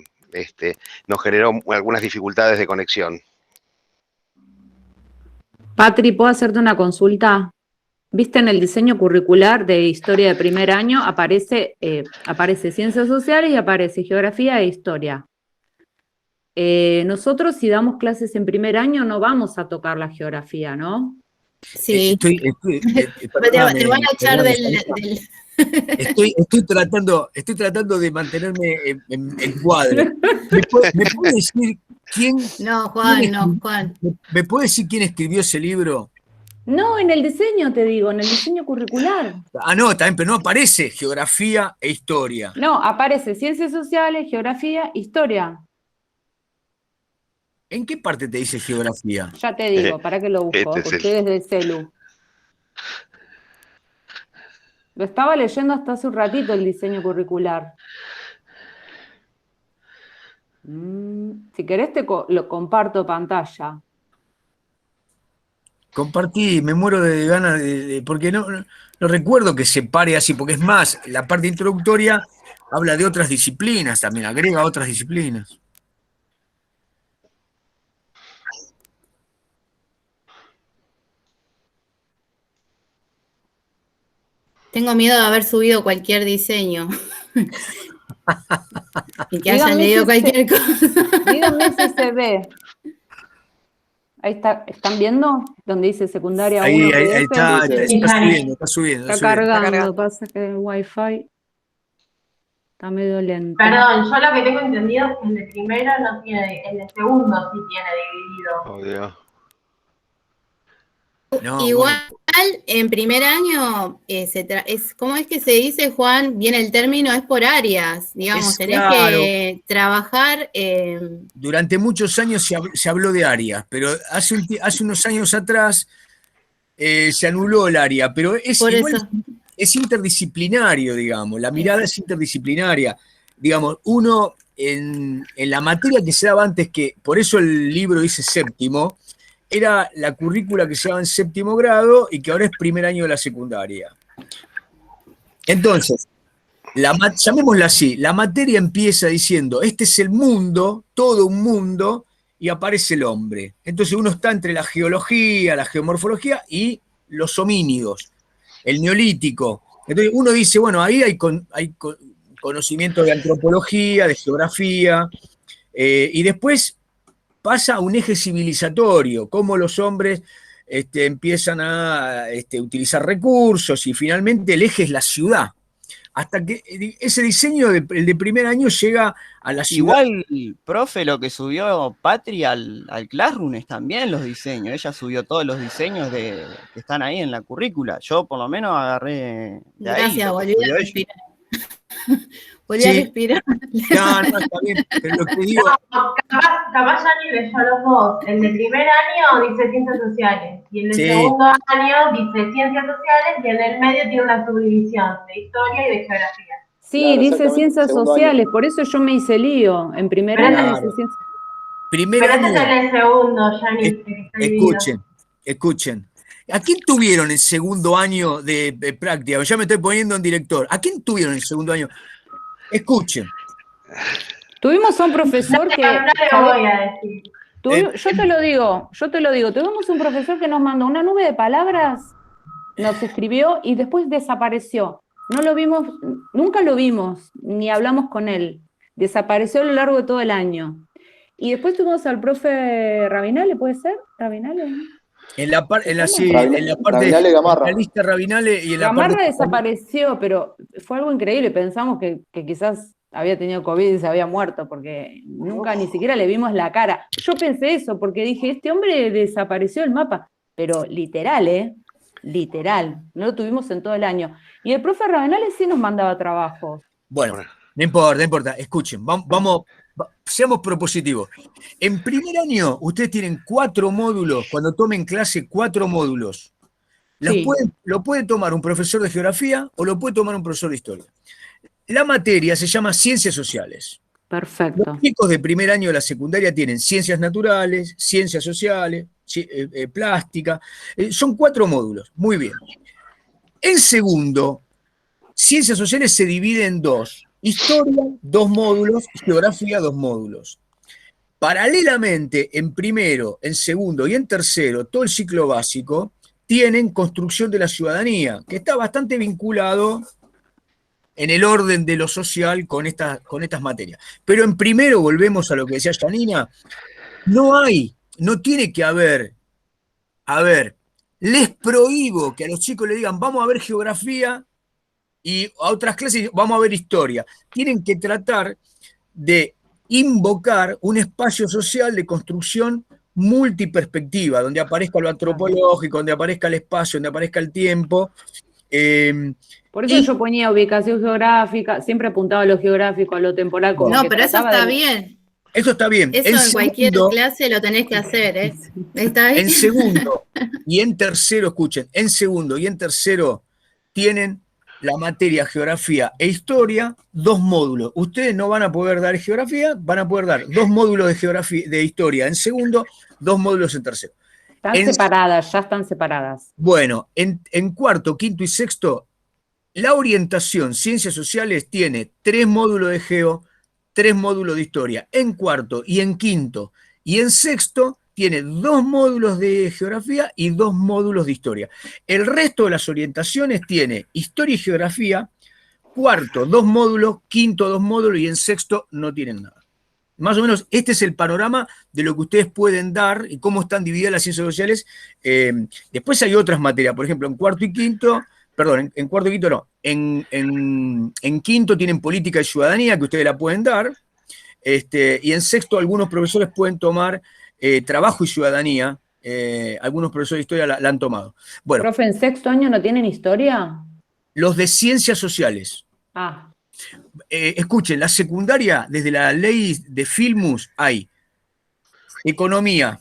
nos generó algunas dificultades de conexión. Patri, ¿puedo hacerte una consulta? Viste, en el diseño curricular de historia de primer año aparece ciencias sociales y aparece geografía e historia. Nosotros, si damos clases en primer año, no vamos a tocar la geografía, ¿no? Sí. Perdóname, te van a echar Estoy tratando de mantenerme en cuadro. ¿Me puede decir quién? No, Juan. ¿Me puede decir quién escribió ese libro? No, en el diseño te digo, en el diseño curricular. Ah, no, también, pero no aparece geografía e historia. No, aparece ciencias sociales, geografía, historia. ¿En qué parte te dice geografía? Ya te digo, ¿para qué lo busco? Ustedes del celu. Lo estaba leyendo hasta hace un ratito el diseño curricular. Si querés lo comparto pantalla. Compartí, me muero de ganas porque no recuerdo que se pare así, porque es más, la parte introductoria habla de otras disciplinas también, agrega otras disciplinas. Tengo miedo de haber subido cualquier diseño. Y que hayan Díganme leído si cualquier cosa. Díganme si se ve. Ahí está, ¿están viendo? Donde dice secundaria 1 Ahí PDF. está subiendo. Está cargando, pasa que el wifi está medio lento. Perdón, yo lo que tengo entendido es que el de primero no tiene, el de segundo sí tiene dividido. Oh, Dios. No, Igual, en primer año, ¿cómo es que se dice, Juan? Viene el término, es por áreas, digamos, tenés que trabajar. Durante muchos años se habló de áreas, pero hace unos años atrás se anuló el área, pero es interdisciplinario, digamos, la mirada es interdisciplinaria. Digamos, uno en la materia que se daba antes, que por eso el libro dice séptimo, era la currícula que se daba en 7º grado y que ahora es primer año de la secundaria. Entonces, llamémosla así, la materia empieza diciendo, este es el mundo, todo un mundo, y aparece el hombre. Entonces uno está entre la geología, la geomorfología y los homínidos, el neolítico. Entonces uno dice, bueno, ahí hay conocimiento de antropología, de geografía, y después pasa a un eje civilizatorio, cómo los hombres empiezan a utilizar recursos, y finalmente el eje es la ciudad. Hasta que ese diseño, el de primer año, llega a la ciudad. Igual, profe, lo que subió Patri al Classroom es también los diseños. Ella subió todos los diseños que están ahí en la currícula. Yo por lo menos agarré de ahí. Gracias, volví a respirar. Podría Sí. respirar. No, no, está bien, pero lo que digo, Capaz ya ni leyó los dos. El de primer año dice ciencias sociales y el de sí, segundo año dice ciencias sociales y en el medio tiene una subdivisión de historia y de geografía. Sí, Claro, dice exactamente, ciencias segundo año. sociales, por eso yo me hice lío. En primer Pero año ese, dice claro. ciencias. Primer pero ese es año, el de segundo, Janice, es- el que está dividido. escuchen. ¿A quién tuvieron el segundo año de práctica? Ya me estoy poniendo en director. ¿A quién tuvieron el segundo año? Escuchen. Tuvimos a un profesor No que, le voy a decir. yo te lo digo, tuvimos un profesor que nos mandó una nube de palabras, nos escribió y después desapareció. No lo vimos, nunca lo vimos, ni hablamos con él. Desapareció a lo largo de todo el año. Y después tuvimos al profe Rabinale, ¿puede ser? ¿Rabinale? En la, ¿Se llama? sí, en la parte Rabinale en Gamarra. la lista Rabinale y en la parte Gamarra desapareció, pero fue algo increíble. Pensamos que quizás había tenido COVID y se había muerto, porque nunca ni siquiera le vimos la cara. Yo pensé eso, porque dije, este hombre desapareció del mapa, pero literal, ¿eh? Literal. No lo tuvimos en todo el año. Y el profe Ravenales sí nos mandaba trabajos. Bueno, no importa, no importa. Escuchen, seamos propositivos. En primer año, ustedes tienen 4 módulos, cuando tomen clase, 4 módulos. Sí. Lo puede tomar un profesor de geografía o lo puede tomar un profesor de historia. La materia se llama ciencias sociales. Perfecto. Los chicos de primer año de la secundaria tienen ciencias naturales, ciencias sociales, plástica. Son 4 módulos. Muy bien. En segundo, ciencias sociales se divide en 2. Historia, 2 módulos, geografía, 2 módulos. Paralelamente, en primero, en segundo y en tercero, todo el ciclo básico, tienen construcción de la ciudadanía, que está bastante vinculado en el orden de lo social con estas materias. Pero en primero, volvemos a lo que decía Janina, no tiene que haber, les prohíbo que a los chicos le digan, vamos a ver geografía, y a otras clases vamos a ver historia. Tienen que tratar de invocar un espacio social de construcción multiperspectiva, donde aparezca lo antropológico, donde aparezca el espacio, donde aparezca el tiempo. Por eso yo ponía ubicación geográfica, siempre apuntaba a lo geográfico, a lo temporal, como No, que pero eso trataba está de... bien. Eso está bien. Eso en cualquier clase lo tenés que hacer, ¿eh? ¿Está bien? En segundo y en tercero, escuchen, en segundo y en tercero tienen la materia geografía e historia, 2 módulos. Ustedes no van a poder dar geografía, van a poder dar 2 módulos de geografía, de historia en segundo, 2 módulos en tercero. Están separadas, ya están separadas. Bueno, en cuarto, quinto y sexto, la orientación ciencias sociales tiene 3 módulos de geo, 3 módulos de historia. En cuarto y en quinto y en sexto tiene 2 módulos de geografía y 2 módulos de historia. El resto de las orientaciones tiene historia y geografía, cuarto 2 módulos, quinto 2 módulos y en sexto no tienen nada. Más o menos este es el panorama de lo que ustedes pueden dar y cómo están divididas las ciencias sociales. Después hay otras materias, por ejemplo, en cuarto y quinto, perdón, en cuarto y quinto no, en quinto tienen política y ciudadanía que ustedes la pueden dar, y en sexto algunos profesores pueden tomar trabajo y ciudadanía, algunos profesores de historia la han tomado. Bueno, ¿Profe, en sexto año no tienen historia? los de ciencias sociales. Ah. Escuchen, la secundaria, desde la ley de Filmus, hay economía,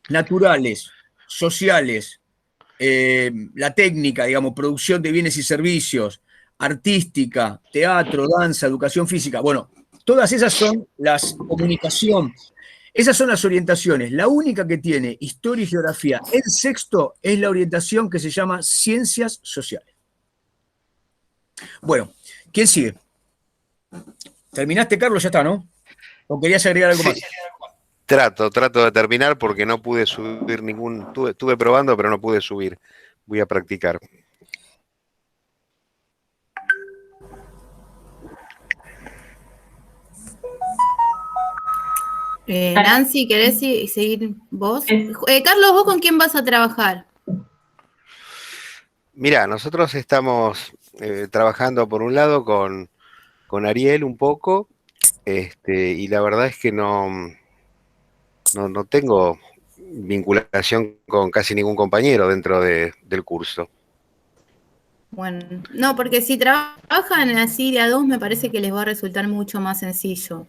naturales, sociales, la técnica, digamos, producción de bienes y servicios, artística, teatro, danza, educación física. Bueno, todas esas son las comunicación. Esas son las orientaciones. La única que tiene historia y geografía en sexto es la orientación que se llama ciencias sociales. Bueno, ¿quién sigue? ¿Terminaste, Carlos? Ya está, ¿no? ¿O querías agregar algo más? Trato de terminar porque no pude subir ningún... Estuve probando, pero no pude subir. Voy a practicar. Nancy, ¿querés seguir vos? Carlos, ¿vos con quién vas a trabajar? Mirá, nosotros estamos trabajando por un lado con Ariel un poco, y la verdad es que no tengo vinculación con casi ningún compañero dentro del curso. Bueno, no, porque si trabajan así de a dos, me parece que les va a resultar mucho más sencillo.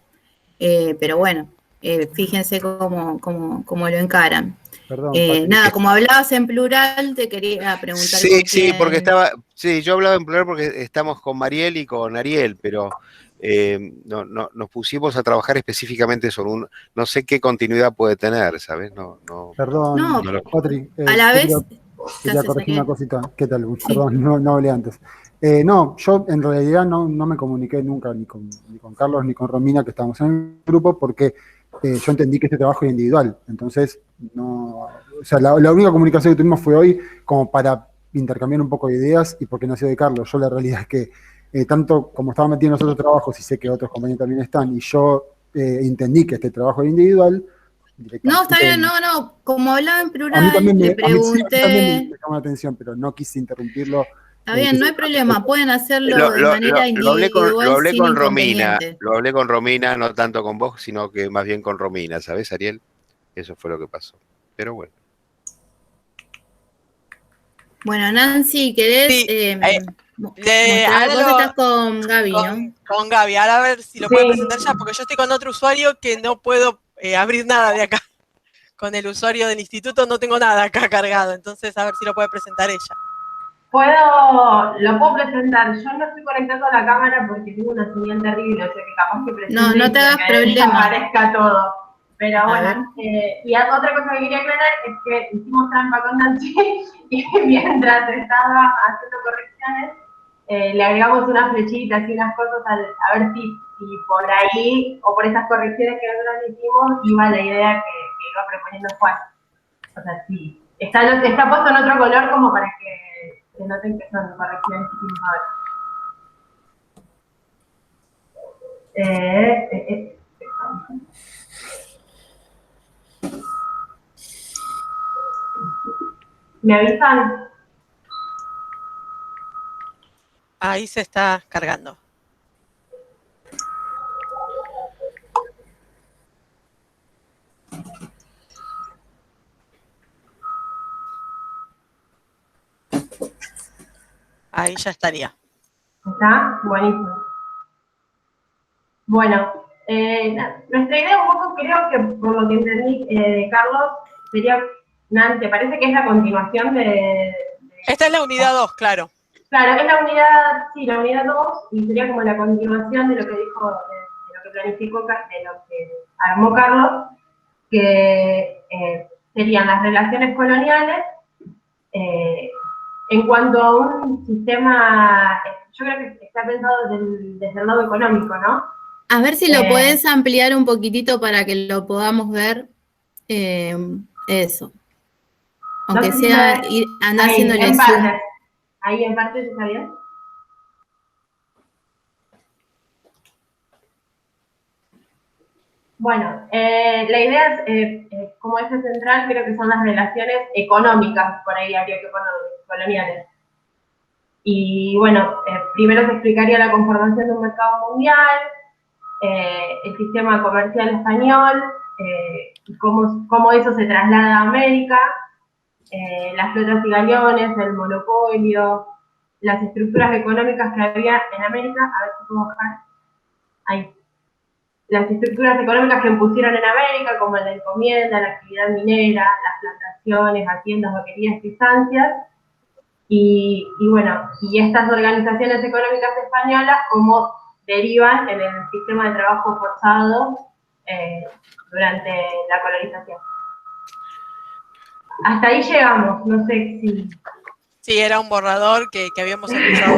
Pero bueno, fíjense cómo lo encaran. Perdón, Patri. Nada, como hablabas en plural, te quería preguntar Sí, con sí, porque quién. yo hablaba en plural porque estamos con Mariel y con Ariel, pero nos pusimos a trabajar específicamente sobre no sé qué continuidad puede tener, ¿sabes? Perdón, No, No lo- Patri, a la quería, vez, ¿qué quería haces, corregir una Ariel? cosita. ¿Qué tal? Sí. Perdón, no hablé antes. No, yo en realidad no me comuniqué nunca ni con Carlos ni con Romina, que estábamos en el grupo, porque yo entendí que este trabajo era individual. Entonces, no, o sea, la única comunicación que tuvimos fue hoy como para intercambiar un poco de ideas y porque nació de Carlos. Yo la realidad es que tanto como estaba metido en los otros trabajos y sé que otros compañeros también están, y yo entendí que este trabajo era individual, No, está bien, directamente. no. Como hablaba en A mí plural, también le sí, a mí también pregunté. me llamó la atención, pero no quise interrumpirlo. Está bien, no hay problema, pueden hacerlo Lo, de lo- lo- manera lo individual hablé sin con Romina, inconveniente. lo hablé con Romina, no tanto con vos, sino que más bien con Romina, ¿sabes, Ariel? Eso fue lo que pasó. Pero bueno. Bueno, Nancy, ¿querés Sí, mostrar? ahora Vos estás con Gaby, ¿no? con Gaby, ahora a ver si lo puede Sí, presentar ya, porque yo estoy con otro usuario que no puedo abrir nada de acá. Con el usuario del instituto no tengo nada acá cargado, entonces a ver si lo puede presentar ella. lo puedo presentar. Yo no estoy conectando a la cámara porque tengo una señal terrible, o sea que capaz que presente No y te hagas que problema. desaparezca todo. Pero A ver. bueno, y otra cosa que quería aclarar es que hicimos trampa con Nancy y mientras estaba haciendo correcciones, le agregamos unas flechitas y unas cosas a ver si por ahí o por esas correcciones que nosotros hicimos iba la idea que iba proponiendo Juan. O sea, sí. Está puesto en otro color como para que se noten que son correcciones que hicimos ahora. ¿Me avisan? Ahí se está cargando. Ahí ya estaría. ¿Está? Buenísimo. Bueno, nuestra idea un poco, creo que por lo que entendí de Carlos, sería, Nan, ¿te parece que es la continuación de Esta es la unidad 2, claro. Claro, es la unidad, sí, la unidad 2, y sería como la continuación de lo que dijo, de lo que planificó, de lo que armó Carlos, que serían las relaciones coloniales, en cuanto a un sistema, yo creo que está pensado desde el lado económico, ¿no? A ver si lo podés ampliar un poquitito para que lo podamos ver. Eso. No Aunque sé si me sea ves anda ahí, haciéndole en zoom. parte. Ahí en parte está bien. Bueno, la idea es, como eje central, creo que son las relaciones económicas, por ahí habría que ponerlo, coloniales. Y bueno, primero se explicaría la conformación de un mercado mundial, el sistema comercial español, cómo eso se traslada a América, las flotas y galeones, el monopolio, las estructuras económicas que había en América. A ver si puedo bajar ahí. Las estructuras económicas que impusieron en América, como la encomienda, la actividad minera, las plantaciones, haciendas, vaquerías y estancias, y bueno, y estas organizaciones económicas españolas como derivan en el sistema de trabajo forzado durante la colonización. Hasta ahí llegamos, no sé si... Sí, era un borrador que habíamos empezado.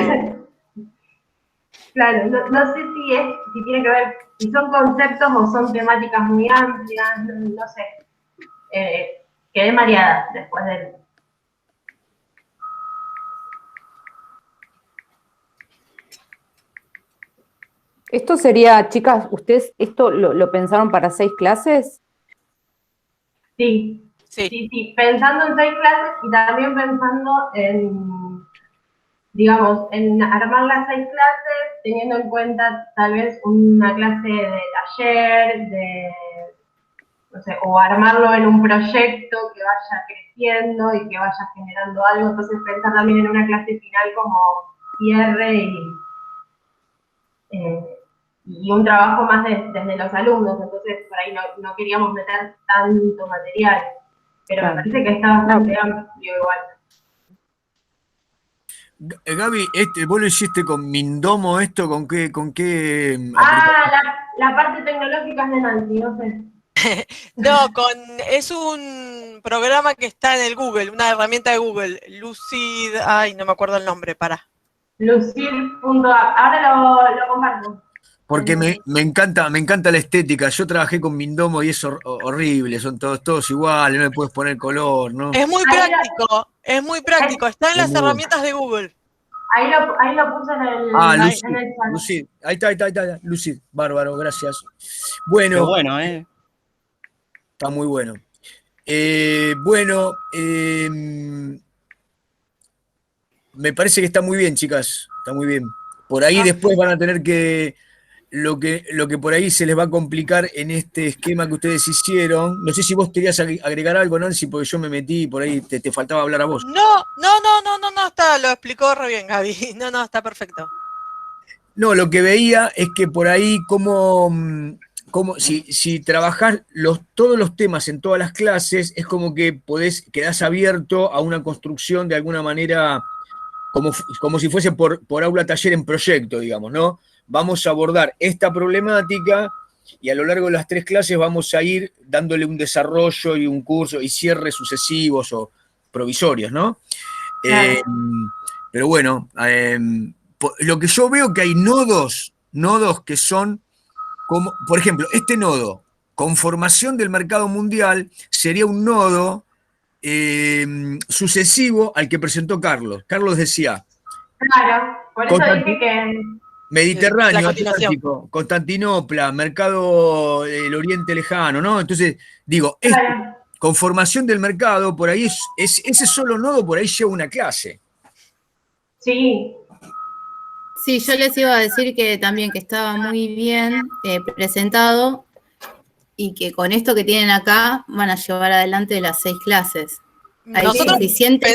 Claro, no sé si tiene que ver, si son conceptos o son temáticas muy amplias, no sé. Quedé mareada después del... Esto sería, chicas, ¿ustedes esto lo pensaron para 6 clases? Sí, pensando en 6 clases y también pensando en, digamos, en armar las 6 clases, teniendo en cuenta tal vez una clase de taller, no sé, o armarlo en un proyecto que vaya creciendo y que vaya generando algo, entonces pensar también en una clase final como cierre y un trabajo más desde los alumnos, entonces por ahí no queríamos meter tanto material, pero me parece que está bastante amplio igual. Gaby, vos lo hiciste con Mindomo esto, ¿con qué La parte tecnológica es de Nancy, no sé. No, es un programa que está en el Google, una herramienta de Google, Lucid, ay, no me acuerdo el nombre, para. Lucid.app, ahora lo comparto. Porque me encanta la estética. Yo trabajé con Mindomo y es horrible, son todos iguales, no le puedes poner color, ¿no? Es muy práctico, está en las herramientas de Google. Ahí lo puse en el Lucid, en el chat. Lucid, ahí está, Lucid, bárbaro, gracias. Bueno, Qué bueno, está muy bueno. Me parece que está muy bien, chicas, está muy bien. Por ahí después van a tener que lo que por ahí se les va a complicar en este esquema que ustedes hicieron. No sé si vos querías agregar algo, Nancy, porque yo me metí y por ahí te faltaba hablar a vos. No, lo explicó re bien, Gaby. No, está perfecto. No, lo que veía es que por ahí como si trabajás todos los temas en todas las clases, es como que quedás abierto a una construcción de alguna manera, como si fuese por aula taller en proyecto, digamos, ¿no? Vamos a abordar esta problemática y a lo largo de las 3 clases vamos a ir dándole un desarrollo y un curso y cierres sucesivos o provisorios, ¿no? Claro. Pero bueno, lo que yo veo que hay nodos que son como, por ejemplo, este nodo, conformación del mercado mundial, sería un nodo sucesivo al que presentó Carlos. Carlos decía... Claro, por eso dije que... Mediterráneo, Atlántico, Constantinopla, mercado del Oriente Lejano, ¿no? Entonces, digo, conformación del mercado, por ahí ese solo nodo por ahí lleva una clase. Sí. Sí, yo les iba a decir que también que estaba muy bien presentado y que con esto que tienen acá van a llevar adelante las 6 clases. Hay suficiente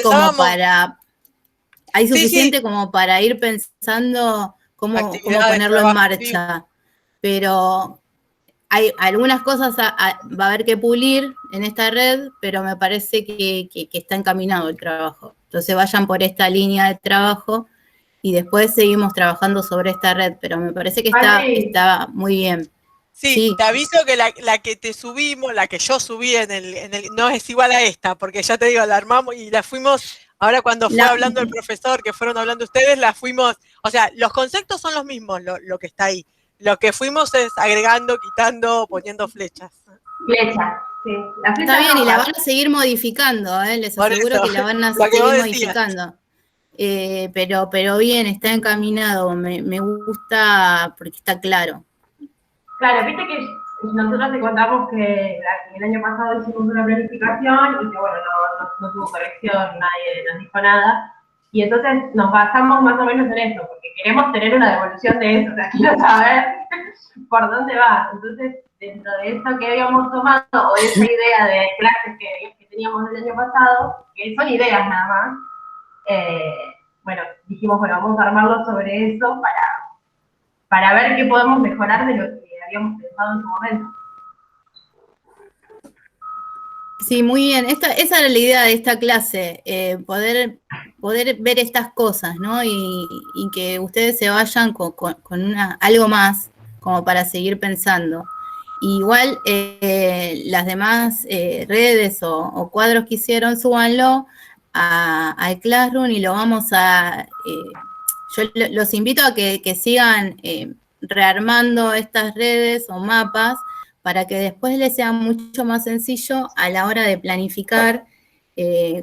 como para ir pensando cómo ponerlo en marcha. Pero hay algunas cosas va a haber que pulir en esta red, pero me parece que está encaminado el trabajo. Entonces vayan por esta línea de trabajo y después seguimos trabajando sobre esta red, pero me parece que está muy bien. Sí, te aviso que la que te subimos, la que yo subí no es igual a esta, porque ya te digo, la armamos y la fuimos, ahora cuando fue hablando el profesor, que fueron hablando ustedes, la fuimos, o sea, los conceptos son los mismos, lo que está ahí. Lo que fuimos es agregando, quitando, poniendo flechas. Flechas, sí. Está bien, y la van a seguir modificando, les aseguro que la van a seguir modificando. Pero bien, está encaminado, me gusta porque está claro. Claro, viste que nosotros te contamos que el año pasado hicimos una planificación y que bueno, no tuvo corrección, nadie nos dijo nada. Y entonces nos basamos más o menos en eso, porque queremos tener una devolución de eso, o sea, quiero saber por dónde va. Entonces, dentro de eso que habíamos tomado, o de esa idea de clases que teníamos el año pasado, que son ideas nada más, bueno, dijimos, bueno, vamos a armarlo sobre eso para ver qué podemos mejorar de lo que habíamos pensado en su momento. Sí, muy bien. Esa era la idea de esta clase, poder ver estas cosas, ¿no? Y que ustedes se vayan con algo más, como para seguir pensando. Igual las demás redes o cuadros que hicieron, súbanlo al Classroom y lo vamos a... yo los invito a que sigan rearmando estas redes o mapas para que después les sea mucho más sencillo a la hora de planificar.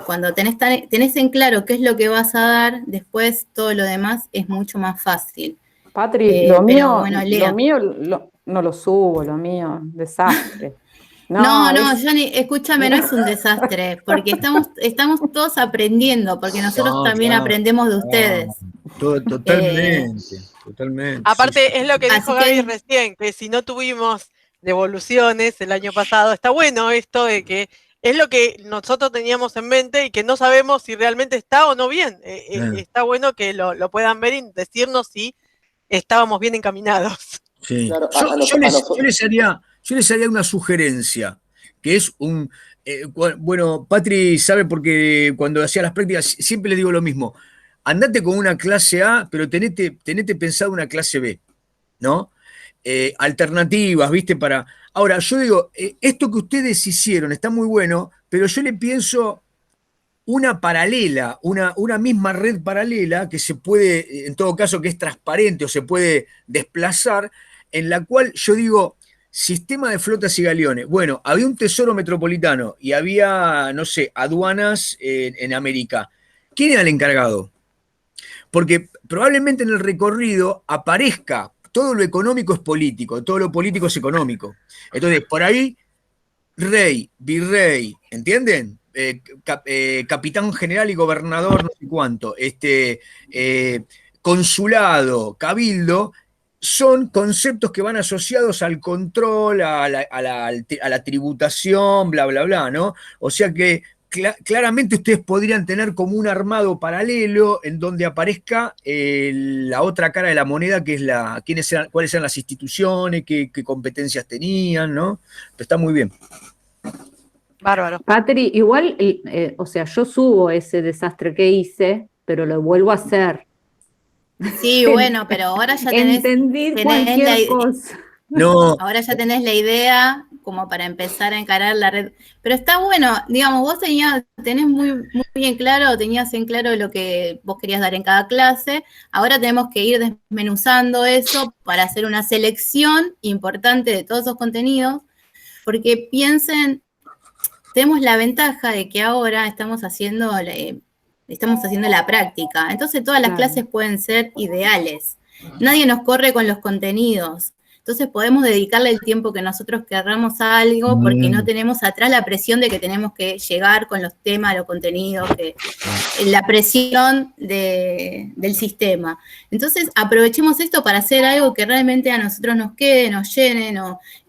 Cuando tenés en claro qué es lo que vas a dar, después todo lo demás es mucho más fácil. Patri, lo mío no lo subo, lo mío, desastre. No, Johnny, escúchame, no es un desastre, porque estamos todos aprendiendo, porque nosotros también aprendemos de ustedes. Totalmente. Aparte, es lo que dijo Gaby recién, que si no tuvimos devoluciones el año pasado. Está bueno esto de que es lo que nosotros teníamos en mente y que no sabemos si realmente está o no bien. Está bueno que lo puedan ver y decirnos si estábamos bien encaminados. Sí. Claro, Yo les haría una sugerencia, que es bueno, Patri sabe porque cuando hacía las prácticas siempre le digo lo mismo, andate con una clase A, pero tenete pensado una clase B, ¿no? Alternativas, ¿viste? Ahora, yo digo, esto que ustedes hicieron está muy bueno, pero yo le pienso una paralela, una misma red paralela que se puede, en todo caso, que es transparente o se puede desplazar, en la cual yo digo, sistema de flotas y galeones. Bueno, había un tesoro metropolitano y había, no sé, aduanas en América. ¿Quién era el encargado? Porque probablemente en el recorrido aparezca, todo lo económico es político, todo lo político es económico. Entonces, por ahí, rey, virrey, ¿entienden? Capitán general y gobernador, no sé cuánto, consulado, cabildo, son conceptos que van asociados al control, a la tributación, bla, bla, bla, ¿no? O sea que claramente ustedes podrían tener como un armado paralelo en donde aparezca la otra cara de la moneda, que es cuáles eran las instituciones, qué competencias tenían, ¿no? Pero está muy bien. Bárbaro. Patri, igual, o sea, yo subo ese desastre que hice, pero lo vuelvo a hacer. Sí, bueno, pero ahora ya Entendí cualquier cosa. No. Ahora ya tenés la idea como para empezar a encarar la red. Pero está bueno, digamos, vos tenés muy bien claro, tenías en claro lo que vos querías dar en cada clase. Ahora tenemos que ir desmenuzando eso para hacer una selección importante de todos esos contenidos, porque piensen, tenemos la ventaja de que ahora estamos haciendo la práctica. Entonces todas las clases pueden ser ideales. Nadie nos corre con los contenidos. Entonces podemos dedicarle el tiempo que nosotros querramos a algo porque no tenemos atrás la presión de que tenemos que llegar con los temas, los contenidos, la presión del sistema. Entonces aprovechemos esto para hacer algo que realmente a nosotros nos quede, nos llene,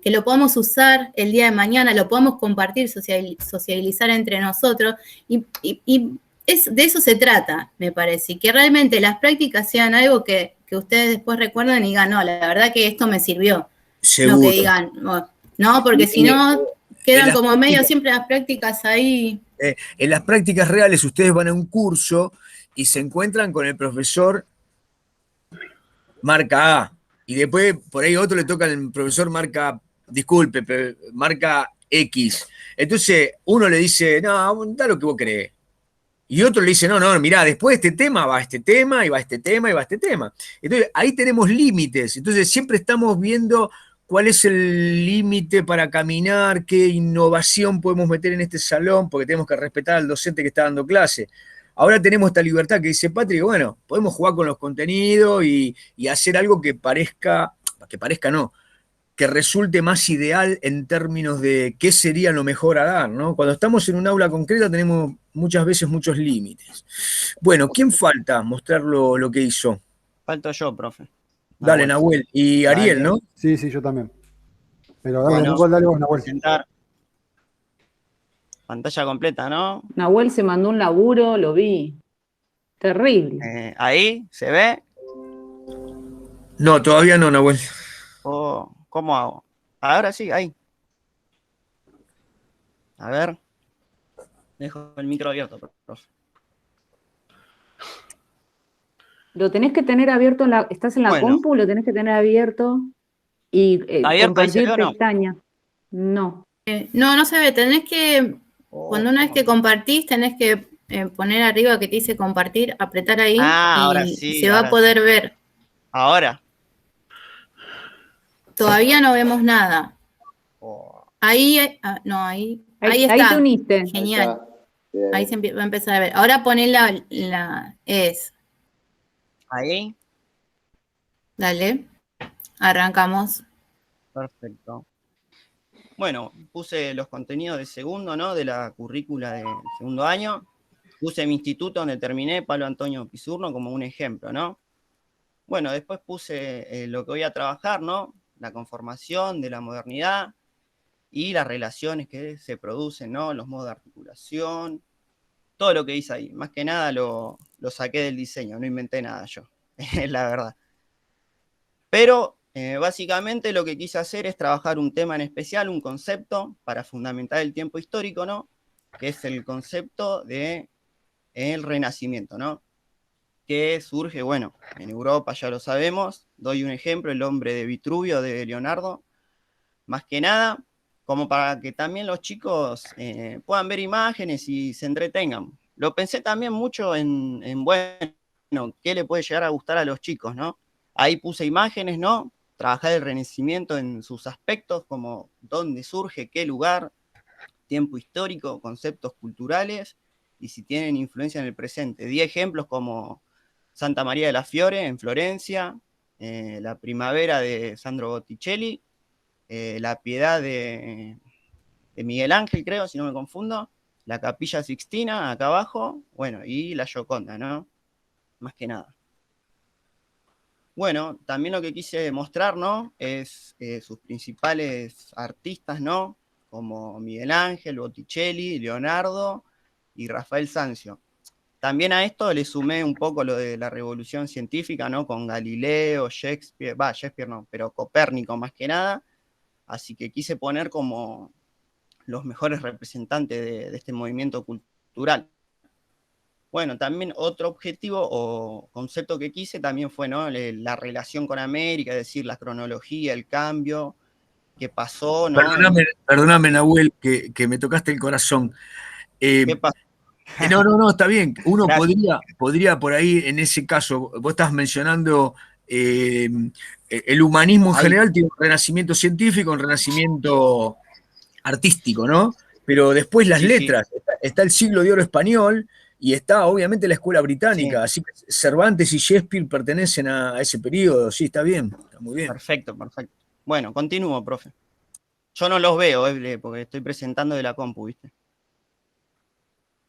que lo podamos usar el día de mañana, lo podamos compartir, socializar entre nosotros y de eso se trata, me parece, y que realmente las prácticas sean algo que ustedes después recuerden y digan, no, la verdad que esto me sirvió. Seguro. No que digan, no, porque si no, quedan como medio siempre las prácticas ahí. En las prácticas reales ustedes van a un curso y se encuentran con el profesor marca A, y después por ahí otro le toca al profesor marca X. Entonces uno le dice, no, da lo que vos crees. Y otro le dice, no, mirá, después de este tema va este tema, y va este tema, y va este tema. Entonces, ahí tenemos límites. Entonces, siempre estamos viendo cuál es el límite para caminar, qué innovación podemos meter en este salón, porque tenemos que respetar al docente que está dando clase. Ahora tenemos esta libertad que dice Patrick, bueno, podemos jugar con los contenidos y hacer algo que que resulte más ideal en términos de qué sería lo mejor a dar, ¿no? Cuando estamos en un aula concreta tenemos muchas veces muchos límites. Bueno, ¿quién falta mostrar lo que hizo? Falto yo, profe. Dale, Nahuel. Y Ariel, Dale. ¿no? Sí, yo también. Pero dale, Bueno, Nicole, dale vos, Nahuel. presentar. Pantalla completa, ¿no? Nahuel se mandó un laburo, lo vi. Terrible. Ahí, ¿se ve? No, todavía no, Nahuel. ¿Cómo hago? Ahora sí, ahí. A ver. Dejo el micro abierto, profe. Lo tenés que tener abierto, estás en la compu, lo tenés que tener abierto y compartir pestaña. No. No se ve, tenés que, cuando una vez que compartís, tenés que poner arriba que te dice compartir, apretar ahí y ahora sí, se va a poder ver. Ahora. Todavía no vemos nada. Ahí está. Ahí te uniste. Genial. Ahí se va a empezar a ver. Ahora poné Ahí. Dale. Arrancamos. Perfecto. Bueno, puse los contenidos de segundo, ¿no? De la currícula del segundo año. Puse mi instituto donde terminé, Pablo Antonio Pisurno, como un ejemplo, ¿no? Bueno, después puse lo que voy a trabajar, ¿no? la conformación de la modernidad y las relaciones que se producen, ¿no? Los modos de articulación, todo lo que hice ahí. Más que nada lo saqué del diseño, no inventé nada yo, es la verdad. Pero básicamente lo que quise hacer es trabajar un tema en especial, un concepto para fundamentar el tiempo histórico, ¿no? Que es el concepto de el Renacimiento, ¿no? Que surge, bueno, en Europa ya lo sabemos. Doy un ejemplo, El hombre de Vitruvio de Leonardo. Más que nada, como para que también los chicos puedan ver imágenes y se entretengan. Lo pensé también mucho bueno, qué le puede llegar a gustar a los chicos, ¿no? Ahí puse imágenes, ¿no? Trabajar el Renacimiento en sus aspectos, como dónde surge, qué lugar, tiempo histórico, conceptos culturales, y si tienen influencia en el presente. Di ejemplos como Santa María de la Fiore en Florencia, la Primavera de Sandro Botticelli, la Piedad de Miguel Ángel, creo, si no me confundo, la Capilla Sixtina acá abajo, bueno, y la Gioconda, ¿no? Más que nada. Bueno, también lo que quise mostrar, ¿no? Es sus principales artistas, ¿no? Como Miguel Ángel, Botticelli, Leonardo y Rafael Sanzio. También a esto le sumé un poco lo de la revolución científica, ¿no? Con Galileo, Shakespeare no, pero Copérnico más que nada. Así que quise poner como los mejores representantes de este movimiento cultural. Bueno, también otro objetivo o concepto que quise también fue, ¿no? La relación con América, es decir, la cronología, el cambio que pasó, ¿no? Perdóname, Nahuel, que me tocaste el corazón. ¿Qué pasó? No, está bien. Uno Gracias. podría por ahí, en ese caso, vos estás mencionando el humanismo en Ahí, general, tiene un renacimiento científico, un renacimiento artístico, ¿no? Pero después las sí, sí, letras, está el siglo de oro español y está obviamente la escuela sí, británica, así que Cervantes y Shakespeare pertenecen a ese periodo, sí, está bien, está muy bien. perfecto, perfecto. Bueno, continúo, profe. Yo no los veo, porque estoy presentando de la compu, ¿viste?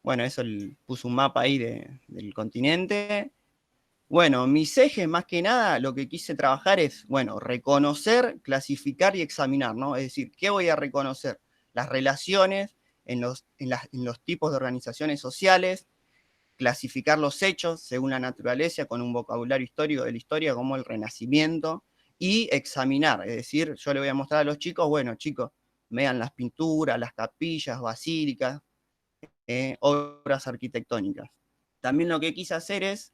Bueno, eso puso un mapa ahí del continente. Bueno, mis ejes más que nada lo que quise trabajar es, bueno, reconocer, clasificar y examinar, ¿no? Es decir, ¿qué voy a reconocer? Las relaciones en los tipos de organizaciones sociales, clasificar los hechos según la naturaleza con un vocabulario histórico de la historia como el Renacimiento y examinar, es decir, yo le voy a mostrar a los chicos, bueno, chicos, vean las pinturas, las capillas, basílicas, obras arquitectónicas. También lo que quise hacer es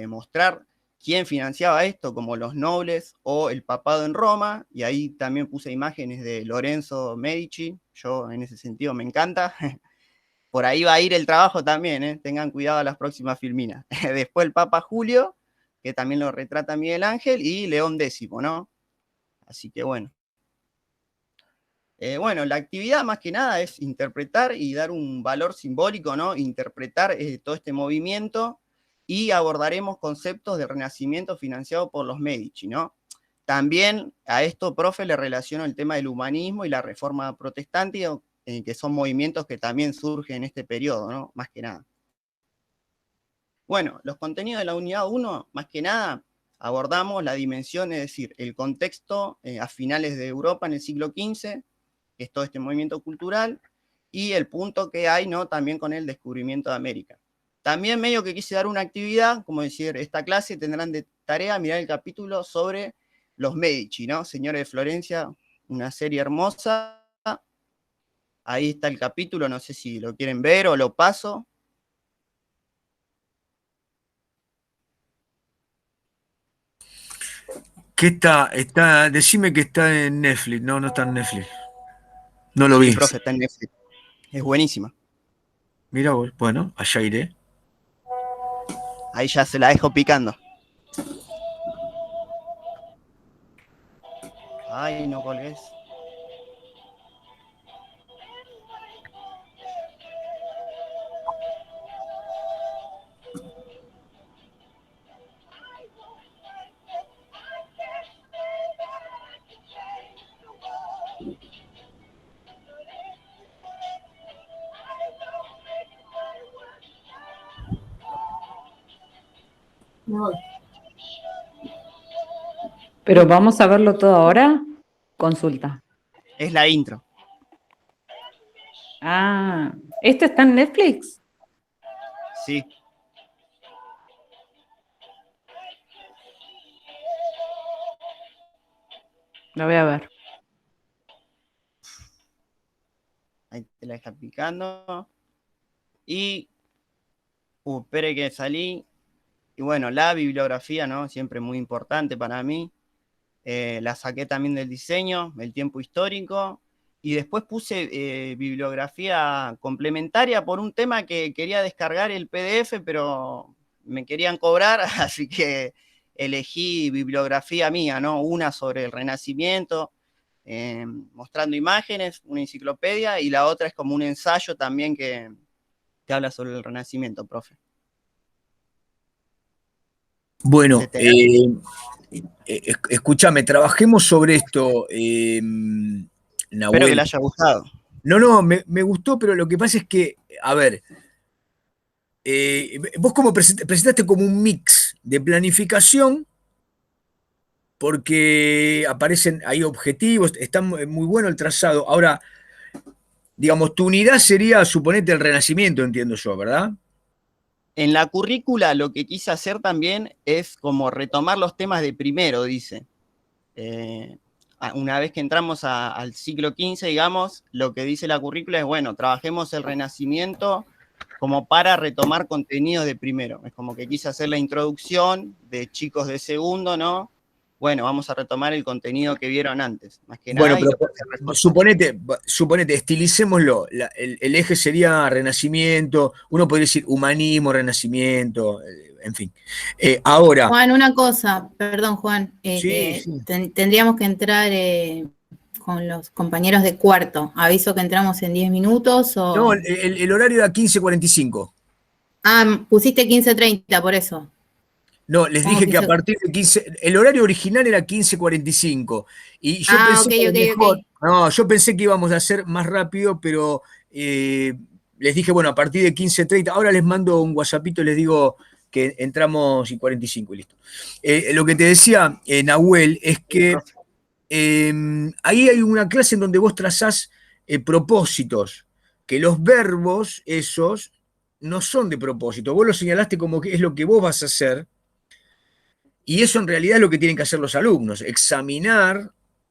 mostrar quién financiaba esto, como los nobles o el papado en Roma, y ahí también puse imágenes de Lorenzo Medici, yo en ese sentido me encanta. Por ahí va a ir el trabajo también, tengan cuidado a las próximas filminas. Después el Papa Julio, que también lo retrata Miguel Ángel, y León X, ¿no? Así que bueno. Bueno, la actividad más que nada es interpretar y dar un valor simbólico, ¿no? Interpretar todo este movimiento y abordaremos conceptos del Renacimiento financiado por los Medici, ¿no? También a esto, profe, le relaciono el tema del humanismo y la reforma protestante, que son movimientos que también surgen en este periodo, ¿no? Más que nada. Bueno, los contenidos de la unidad 1, más que nada, abordamos la dimensión, es decir, el contexto a finales de Europa en el siglo XV, que es todo este movimiento cultural, y el punto que hay, ¿no? También con el descubrimiento de América. También medio que quise dar una actividad, como decir, esta clase tendrán de tarea mirar el capítulo sobre los Medici, ¿no? Señores de Florencia, una serie hermosa. Ahí está el capítulo, no sé si lo quieren ver o lo paso. ¿Qué decime que está en Netflix, no está en Netflix. No lo Sí, vi. profe, está en Netflix. Es buenísima. Mira vos, bueno, allá iré. Ahí ya se la dejo picando. Ay, no colgues. Me voy. Pero vamos a verlo todo ahora. Consulta. Es la intro. Ah, ¿esto está en Netflix? Sí. La voy a ver. Ahí te la está picando. Y... espere que salí. Y bueno, la bibliografía, ¿no? Siempre muy importante para mí. La saqué también del diseño, el tiempo histórico. Y después puse bibliografía complementaria por un tema que quería descargar el PDF, pero me querían cobrar, así que elegí bibliografía mía, ¿no? Una sobre el Renacimiento, mostrando imágenes, una enciclopedia, y la otra es como un ensayo también que habla sobre el Renacimiento, profe. Bueno, escúchame, trabajemos sobre esto, Nahuel. Espero que le haya gustado. No, me gustó, pero lo que pasa es que, a ver, vos como presentaste como un mix de planificación, porque aparecen ahí objetivos, está muy bueno el trazado. Ahora, digamos, tu unidad sería, suponete, el Renacimiento, entiendo yo, ¿verdad? En la currícula lo que quise hacer también es como retomar los temas de primero, dice. Una vez que entramos al siglo XV, digamos, lo que dice la currícula es, bueno, trabajemos el Renacimiento como para retomar contenidos de primero. Es como que quise hacer la introducción de chicos de segundo, ¿no? Bueno, vamos a retomar el contenido que vieron antes, más que nada. Bueno, pero suponete, estilicémoslo. El eje sería Renacimiento, uno podría decir humanismo, Renacimiento, en fin. Ahora. Juan, una cosa, perdón, Juan. Sí. Tendríamos que entrar con los compañeros de cuarto. Aviso que entramos en 10 minutos o. No, el horario era 15:45. Ah, pusiste 15:30, por eso. No, les dije que a partir de 15, el horario original era 15:45 y yo pensé que mejor, no, yo pensé que íbamos a hacer más rápido, pero les dije, bueno, a partir de 15:30, ahora les mando un WhatsAppito y les digo que entramos y 45 y listo. Lo que te decía, Nahuel, es que ahí hay una clase en donde vos trazás propósitos, que los verbos esos no son de propósito, vos lo señalaste como que es lo que vos vas a hacer. Y eso en realidad es lo que tienen que hacer los alumnos, examinar,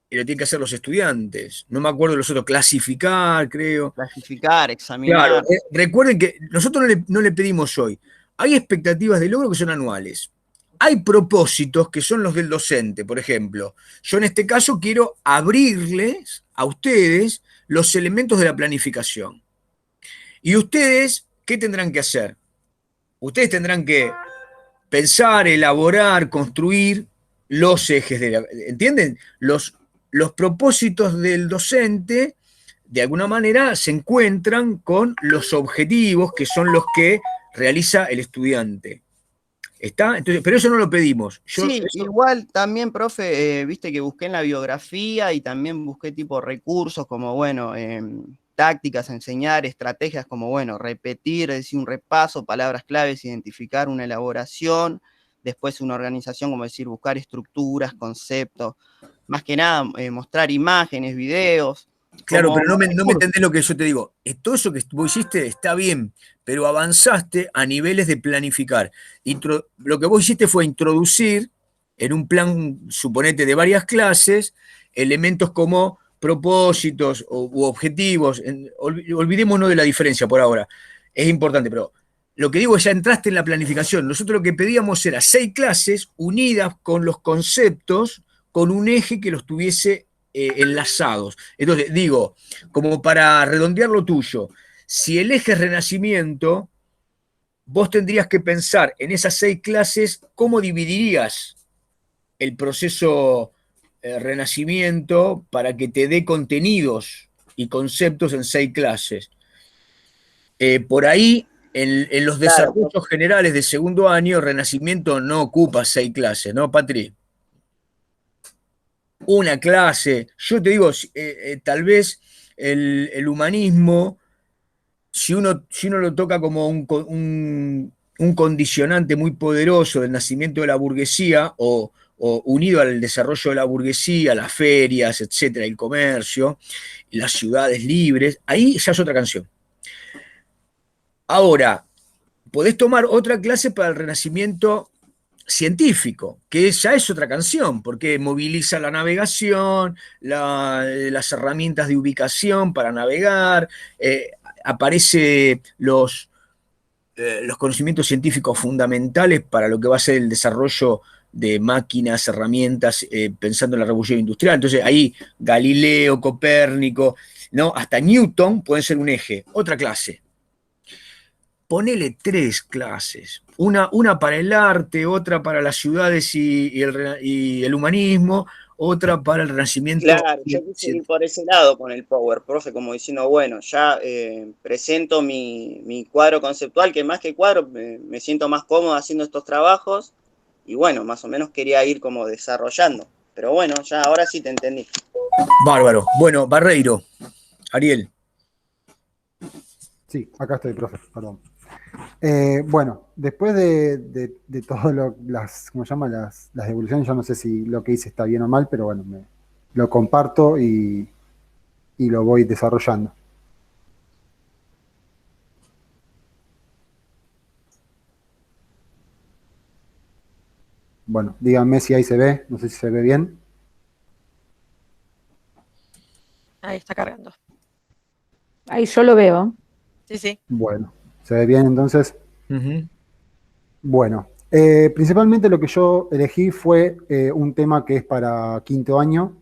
y lo tienen que hacer los estudiantes. No me acuerdo de los otros, clasificar, creo. Clasificar, examinar. Claro, recuerden que nosotros no le pedimos hoy. Hay expectativas de logro que son anuales. Hay propósitos que son los del docente, por ejemplo. Yo en este caso quiero abrirles a ustedes los elementos de la planificación. Y ustedes, ¿qué tendrán que hacer? Ustedes tendrán que pensar, elaborar, construir los ejes de la... ¿Entienden? Los propósitos del docente, de alguna manera, se encuentran con los objetivos que son los que realiza el estudiante. ¿Está? Entonces, pero eso no lo pedimos. Igual también, profe, viste que busqué en la biografía y también busqué tipo recursos como, bueno, tácticas a enseñar, estrategias como, bueno, repetir, decir un repaso, palabras claves, identificar una elaboración, después una organización, como decir, buscar estructuras, conceptos, más que nada mostrar imágenes, videos. Claro, pero no me entendés lo que yo te digo. Todo eso que vos hiciste está bien, pero avanzaste a niveles de planificar. Lo que vos hiciste fue introducir en un plan, suponete, de varias clases, elementos como propósitos u objetivos. Olvidémonos de la diferencia por ahora. Es importante, pero lo que digo es ya entraste en la planificación. Nosotros lo que pedíamos era 6 clases unidas con los conceptos, con un eje que los tuviese enlazados. Entonces, digo, como para redondear lo tuyo, si el eje es Renacimiento, vos tendrías que pensar en esas 6 clases cómo dividirías el proceso Renacimiento para que te dé contenidos y conceptos en 6 clases. Por ahí, en los desarrollos generales de segundo año, Renacimiento no ocupa 6 clases, ¿no, Patri? Una clase. Yo te digo, tal vez el humanismo, si uno lo toca como un condicionante muy poderoso del nacimiento de la burguesía o o unido al desarrollo de la burguesía, las ferias, etcétera, el comercio, las ciudades libres, ahí ya es otra canción. Ahora, podés tomar otra clase para el renacimiento científico, que ya es otra canción, porque moviliza la navegación, las herramientas de ubicación para navegar, aparece los conocimientos científicos fundamentales para lo que va a ser el desarrollo de máquinas, herramientas, pensando en la revolución industrial. Entonces ahí Galileo, Copérnico, ¿no? Hasta Newton pueden ser un eje, otra clase. Ponele 3 clases, una para el arte, otra para las ciudades y el humanismo, otra para el renacimiento. Claro, yo quise ir por ese lado con el Power, profe, como diciendo, bueno, ya presento mi cuadro conceptual, que más que cuadro me siento más cómodo haciendo estos trabajos, y bueno, más o menos quería ir como desarrollando. Pero bueno, ya ahora sí te entendí. Bárbaro. Bueno, Barreiro, Ariel. Sí, acá estoy, profe, perdón. Bueno, después de todo ¿cómo se llama? Las devoluciones, yo no sé si lo que hice está bien o mal, pero bueno, lo comparto y lo voy desarrollando. Bueno, díganme si ahí se ve, no sé si se ve bien. Ahí está cargando. Ahí yo lo veo. Sí, sí. Bueno, ¿se ve bien entonces? Uh-huh. Bueno, principalmente lo que yo elegí fue un tema que es para 5º año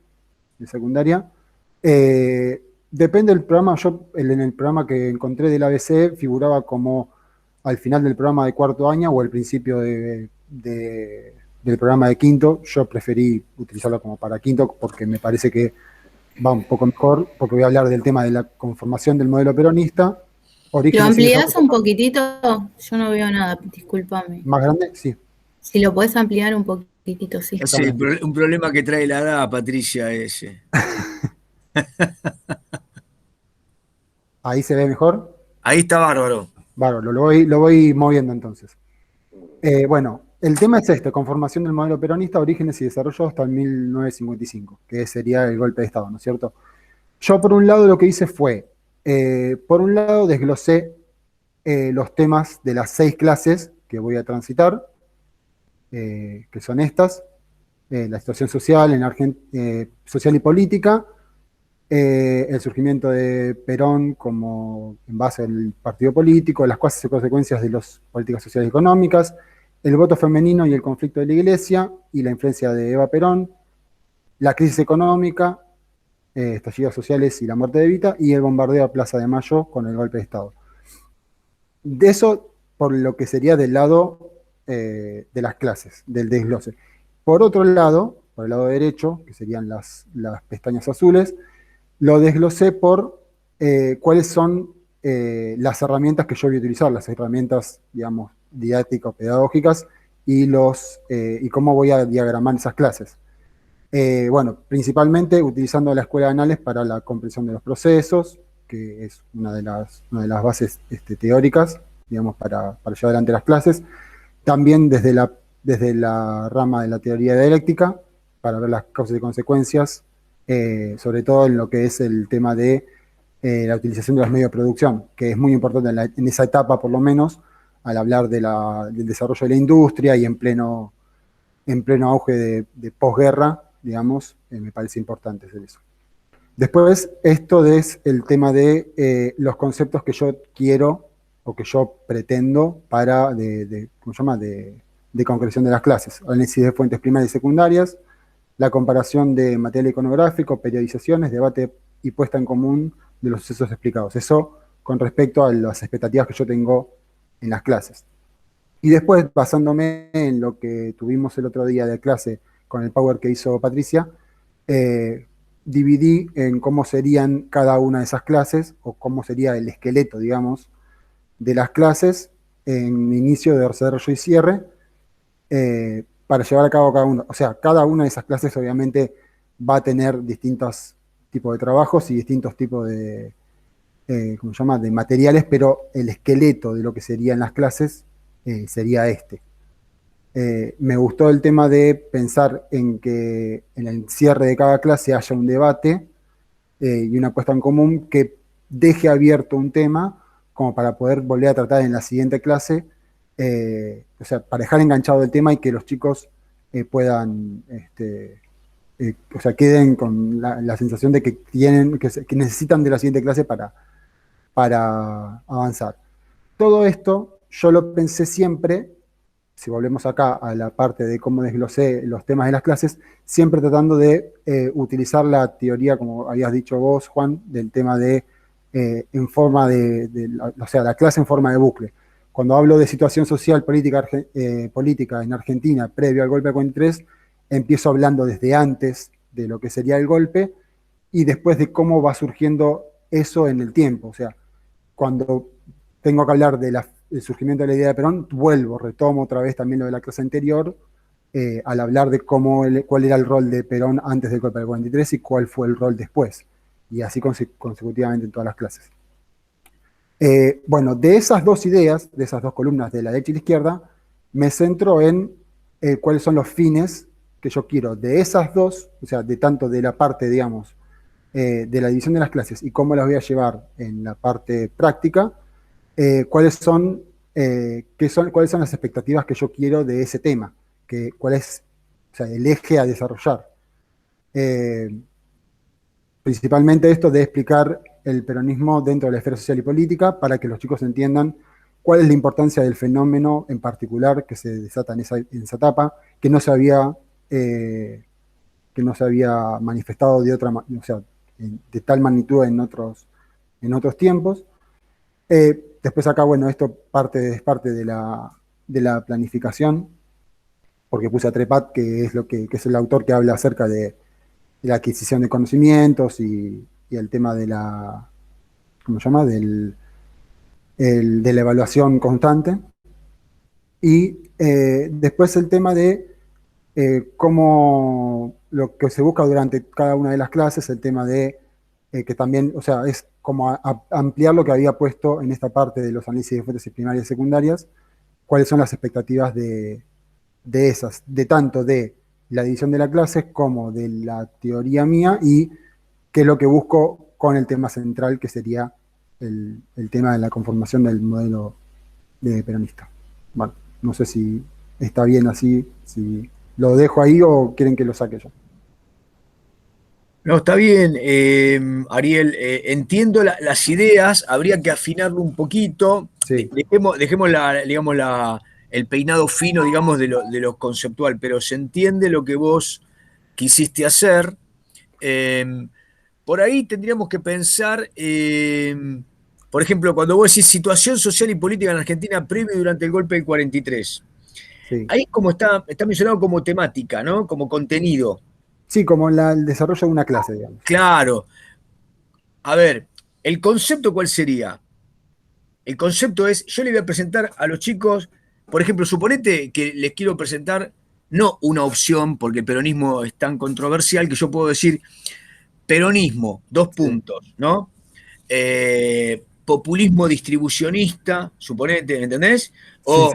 de secundaria. Depende del programa, yo en el programa que encontré del ABC figuraba como al final del programa de 4º año o al principio del programa de 5º. Yo preferí utilizarlo como para 5º porque me parece que va un poco mejor, porque voy a hablar del tema de la conformación del modelo peronista. ¿Lo ampliás un poquitito? Yo no veo nada, discúlpame. ¿Más grande? Sí. Si lo podés ampliar un poquitito, sí. Sí, un problema que trae la edad, Patricia, ese. ¿Ahí se ve mejor? Ahí está bárbaro. Bárbaro, lo voy moviendo entonces. Bueno, el tema es este, conformación del modelo peronista, orígenes y desarrollo hasta el 1955, que sería el golpe de Estado, ¿no es cierto? Yo por un lado lo que hice fue, por un lado desglosé los temas de las 6 clases que voy a transitar, que son estas, la situación social, social y política, el surgimiento de Perón como en base al partido político, las causas y consecuencias de las políticas sociales y económicas, el voto femenino y el conflicto de la Iglesia y la influencia de Eva Perón, la crisis económica, estallidos sociales y la muerte de Evita, y el bombardeo a Plaza de Mayo con el golpe de Estado. De eso, por lo que sería del lado de las clases, del desglose. Por otro lado, por el lado derecho, que serían las pestañas azules, lo desglosé por cuáles son las herramientas que yo voy a utilizar, las herramientas, digamos, didácticas, pedagógicas, y cómo voy a diagramar esas clases. Bueno, principalmente utilizando la escuela de Anales para la comprensión de los procesos, que es una de las bases teóricas, digamos, para llevar adelante las clases. También desde la rama de la teoría dialéctica, para ver las causas y consecuencias, sobre todo en lo que es el tema de la utilización de los medios de producción, que es muy importante en esa etapa, por lo menos, al hablar del desarrollo de la industria y en pleno auge de posguerra, digamos, me parece importante hacer eso. Después, esto es el tema de los conceptos que yo quiero o que yo pretendo para, ¿cómo se llama?, de concreción de las clases. Análisis de fuentes primarias y secundarias, la comparación de material iconográfico, periodizaciones, debate y puesta en común de los sucesos explicados. Eso con respecto a las expectativas que yo tengo en las clases. Y después, basándome en lo que tuvimos el otro día de clase con el Power que hizo Patricia, dividí en cómo serían cada una de esas clases, o cómo sería el esqueleto, digamos, de las clases en inicio, de desarrollo y cierre, para llevar a cabo cada una. O sea, cada una de esas clases obviamente va a tener distintos tipos de trabajos y distintos tipos de, ¿cómo se llama?, de materiales, pero el esqueleto de lo que serían las clases sería este. Me gustó el tema de pensar en que en el cierre de cada clase haya un debate y una puesta en común que deje abierto un tema como para poder volver a tratar en la siguiente clase, o sea, para dejar enganchado el tema y que los chicos puedan, o sea, queden con la sensación de que tienen, que necesitan de la siguiente clase para avanzar. Todo esto yo lo pensé siempre, si volvemos acá a la parte de cómo desglosé los temas de las clases, siempre tratando de utilizar la teoría, como habías dicho vos, Juan, del tema de en forma o sea, la clase en forma de bucle. Cuando hablo de situación social política en Argentina previo al golpe de 43, empiezo hablando desde antes de lo que sería el golpe y después de cómo va surgiendo eso en el tiempo. O sea, cuando tengo que hablar del surgimiento de la idea de Perón, retomo otra vez también lo de la clase anterior, al hablar de cuál era el rol de Perón antes del golpe del 43 y cuál fue el rol después. Y así consecutivamente en todas las clases. Bueno, de esas dos ideas, de esas dos columnas de la derecha y la izquierda, me centro en cuáles son los fines que yo quiero de esas dos, o sea, de tanto de la parte, digamos, de la división de las clases y cómo las voy a llevar en la parte práctica, cuáles son las expectativas que yo quiero de ese tema, cuál es, o sea, el eje a desarrollar. Principalmente esto de explicar el peronismo dentro de la esfera social y política para que los chicos entiendan cuál es la importancia del fenómeno en particular que se desata en esa etapa, que no se había manifestado de otra, o sea, de tal magnitud en otros tiempos. Después acá, bueno, esto es parte de la planificación, porque puse a Trepat, que es el autor que habla acerca de la adquisición de conocimientos y el tema de la, ¿cómo se llama? De la evaluación constante. Y después el tema de cómo lo que se busca durante cada una de las clases, el tema de que también, o sea, es como ampliar lo que había puesto en esta parte de los análisis de hipótesis primarias y secundarias, cuáles son las expectativas de esas, de tanto de la división de la clase como de la teoría mía y qué es lo que busco con el tema central, que sería el tema de la conformación del modelo de peronista. Bueno, no sé si está bien así, si lo dejo ahí o quieren que lo saque yo. No, está bien, Ariel. Entiendo las ideas, habría que afinarlo un poquito. Sí. Dejemos digamos, el peinado fino, digamos, de lo conceptual, pero se entiende lo que vos quisiste hacer. Por ahí tendríamos que pensar, por ejemplo, cuando vos decís situación social y política en Argentina previo y durante el golpe del 43. Sí. Ahí como está mencionado como temática, ¿no? Como contenido. Sí, como el desarrollo de una clase, digamos. Claro. A ver, ¿el concepto cuál sería? El concepto es, yo le voy a presentar a los chicos, por ejemplo, suponete que les quiero presentar no una opción, porque el peronismo es tan controversial que yo puedo decir peronismo, dos puntos, ¿no? Populismo distribucionista, suponete, ¿entendés? O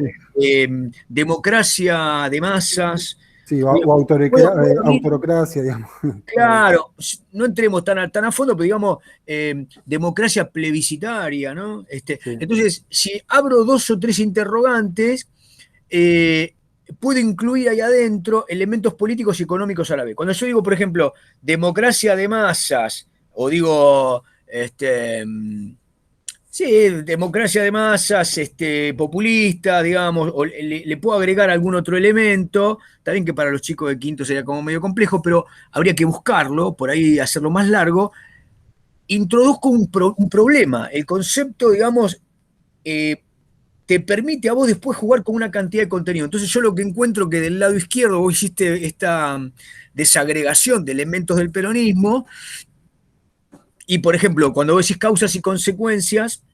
democracia de masas. Sí, o autocracia, digamos. Claro, no entremos tan a fondo, pero digamos, democracia plebiscitaria, ¿no? Sí. Entonces, si abro dos o tres interrogantes, puedo incluir ahí adentro elementos políticos y económicos a la vez. Cuando yo digo, por ejemplo, democracia de masas, o digo, sí, democracia de masas, populista, digamos, o le puedo agregar algún otro elemento. Está bien que para los chicos de quinto sería como medio complejo, pero habría que buscarlo, por ahí hacerlo más largo. Introduzco un problema. El concepto, digamos, te permite a vos después jugar con una cantidad de contenido. Entonces yo lo que encuentro que del lado izquierdo vos hiciste esta desagregación de elementos del peronismo. Y, por ejemplo, cuando vos decís causas y consecuencias,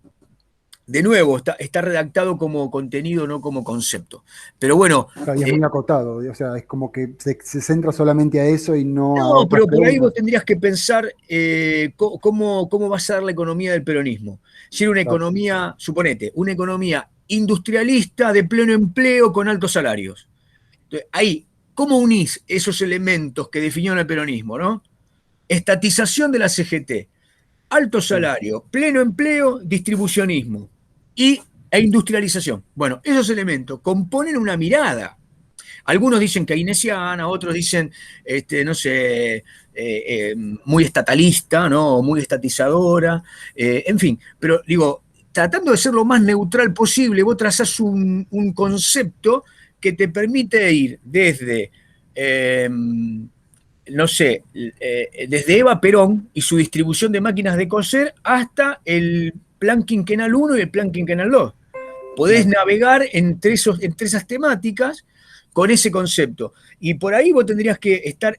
de nuevo, está redactado como contenido, no como concepto. Pero bueno. Es muy acotado, o sea, es como que se centra solamente a eso y no a No, otras pero por ahí preguntas. vos tendrías que pensar cómo va a ser la economía del peronismo. Si era una economía, suponete, una economía industrialista de pleno empleo con altos salarios. Entonces, ahí, ¿cómo unís esos elementos que definieron el peronismo, ¿no? Estatización de la CGT, alto salario, pleno empleo, distribucionismo e industrialización. Bueno, esos elementos componen una mirada. Algunos dicen keynesiana, otros dicen, no sé, muy estatalista, ¿no? Muy estatizadora, en fin. Pero digo, tratando de ser lo más neutral posible, vos trazás un concepto que te permite ir desde, no sé, desde Eva Perón y su distribución de máquinas de coser hasta el plan quinquenal 1 y el plan quinquenal 2. Podés navegar entre esas temáticas con ese concepto. Y por ahí vos tendrías que estar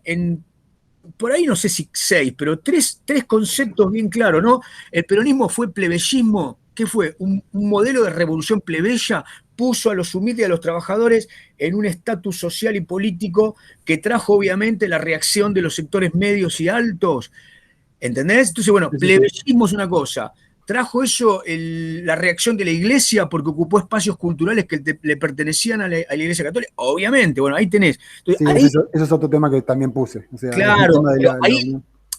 por ahí no sé si 6, pero tres conceptos bien claros, ¿no? El peronismo fue plebeyismo. ¿Qué fue? Un modelo de revolución plebeya, puso a los humildes y a los trabajadores en un estatus social y político que trajo obviamente la reacción de los sectores medios y altos. ¿Entendés? Entonces, bueno, plebeyismo es una cosa. Trajo eso la reacción de la iglesia porque ocupó espacios culturales que le pertenecían a la iglesia católica. Obviamente, bueno, ahí tenés. Entonces, sí, eso es otro tema que también puse. O sea, claro,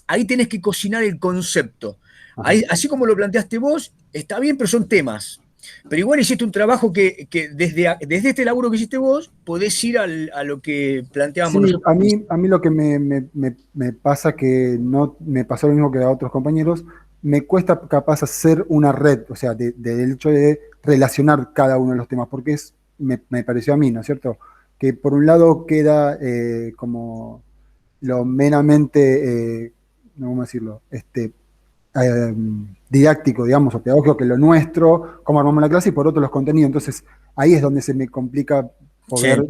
ahí tenés que cocinar el concepto. Ahí, así como lo planteaste vos, está bien, pero son temas. Pero igual hiciste un trabajo que desde este laburo que hiciste vos, podés ir a lo que planteábamos sí, nosotros. a mí lo que me pasa que no me pasó lo mismo que a otros compañeros, me cuesta capaz hacer una red, o sea, del hecho de relacionar cada uno de los temas, porque me pareció a mí, ¿no es cierto? Que por un lado queda como lo meramente, ¿cómo decirlo? Didáctico, digamos, o pedagógico, que lo nuestro, cómo armamos la clase, y por otro los contenidos. Entonces, ahí es donde se me complica poder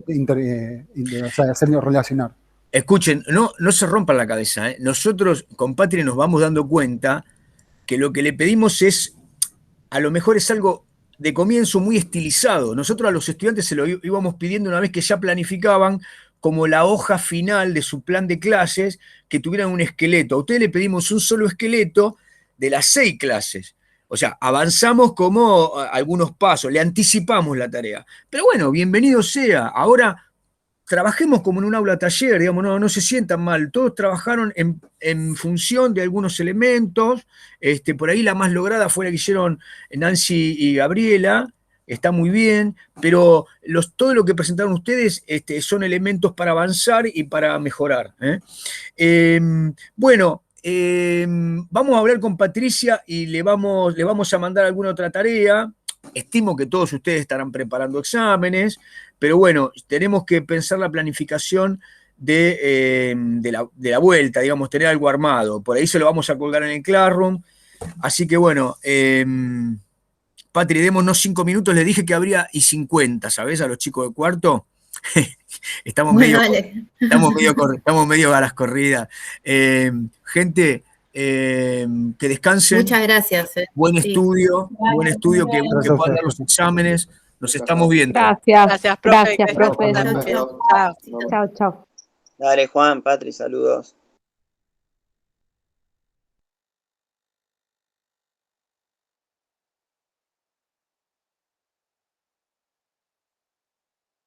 hacerlo relacionar. Escuchen, no se rompan la cabeza, ¿eh? Nosotros con Patri nos vamos dando cuenta que lo que le pedimos a lo mejor es algo de comienzo muy estilizado. Nosotros a los estudiantes se lo íbamos pidiendo una vez que ya planificaban como la hoja final de su plan de clases, que tuvieran un esqueleto. A ustedes le pedimos un solo esqueleto de las 6 clases. O sea, avanzamos como algunos pasos, le anticipamos la tarea. Pero bueno, bienvenido sea. Ahora trabajemos como en un aula taller, digamos, no se sientan mal. Todos trabajaron en función de algunos elementos. Por ahí la más lograda fue la que hicieron Nancy y Gabriela. Está muy bien, pero todo lo que presentaron ustedes son elementos para avanzar y para mejorar. Bueno, vamos a hablar con Patricia y le vamos a mandar alguna otra tarea. Estimo que todos ustedes estarán preparando exámenes, pero bueno, tenemos que pensar la planificación de la vuelta, digamos, tener algo armado. Por ahí se lo vamos a colgar en el Classroom. Así que bueno, Patri, démonos 5 minutos. Le dije que habría y 50, ¿sabés? A los chicos de cuarto. Estamos medio a las corridas. Gente, que descansen. Muchas gracias. Buen estudio, que puedan dar los exámenes. Nos estamos viendo. Gracias, profe. Gracias, profe. Chao. Chao, chao. Dale, Juan, Patri, saludos.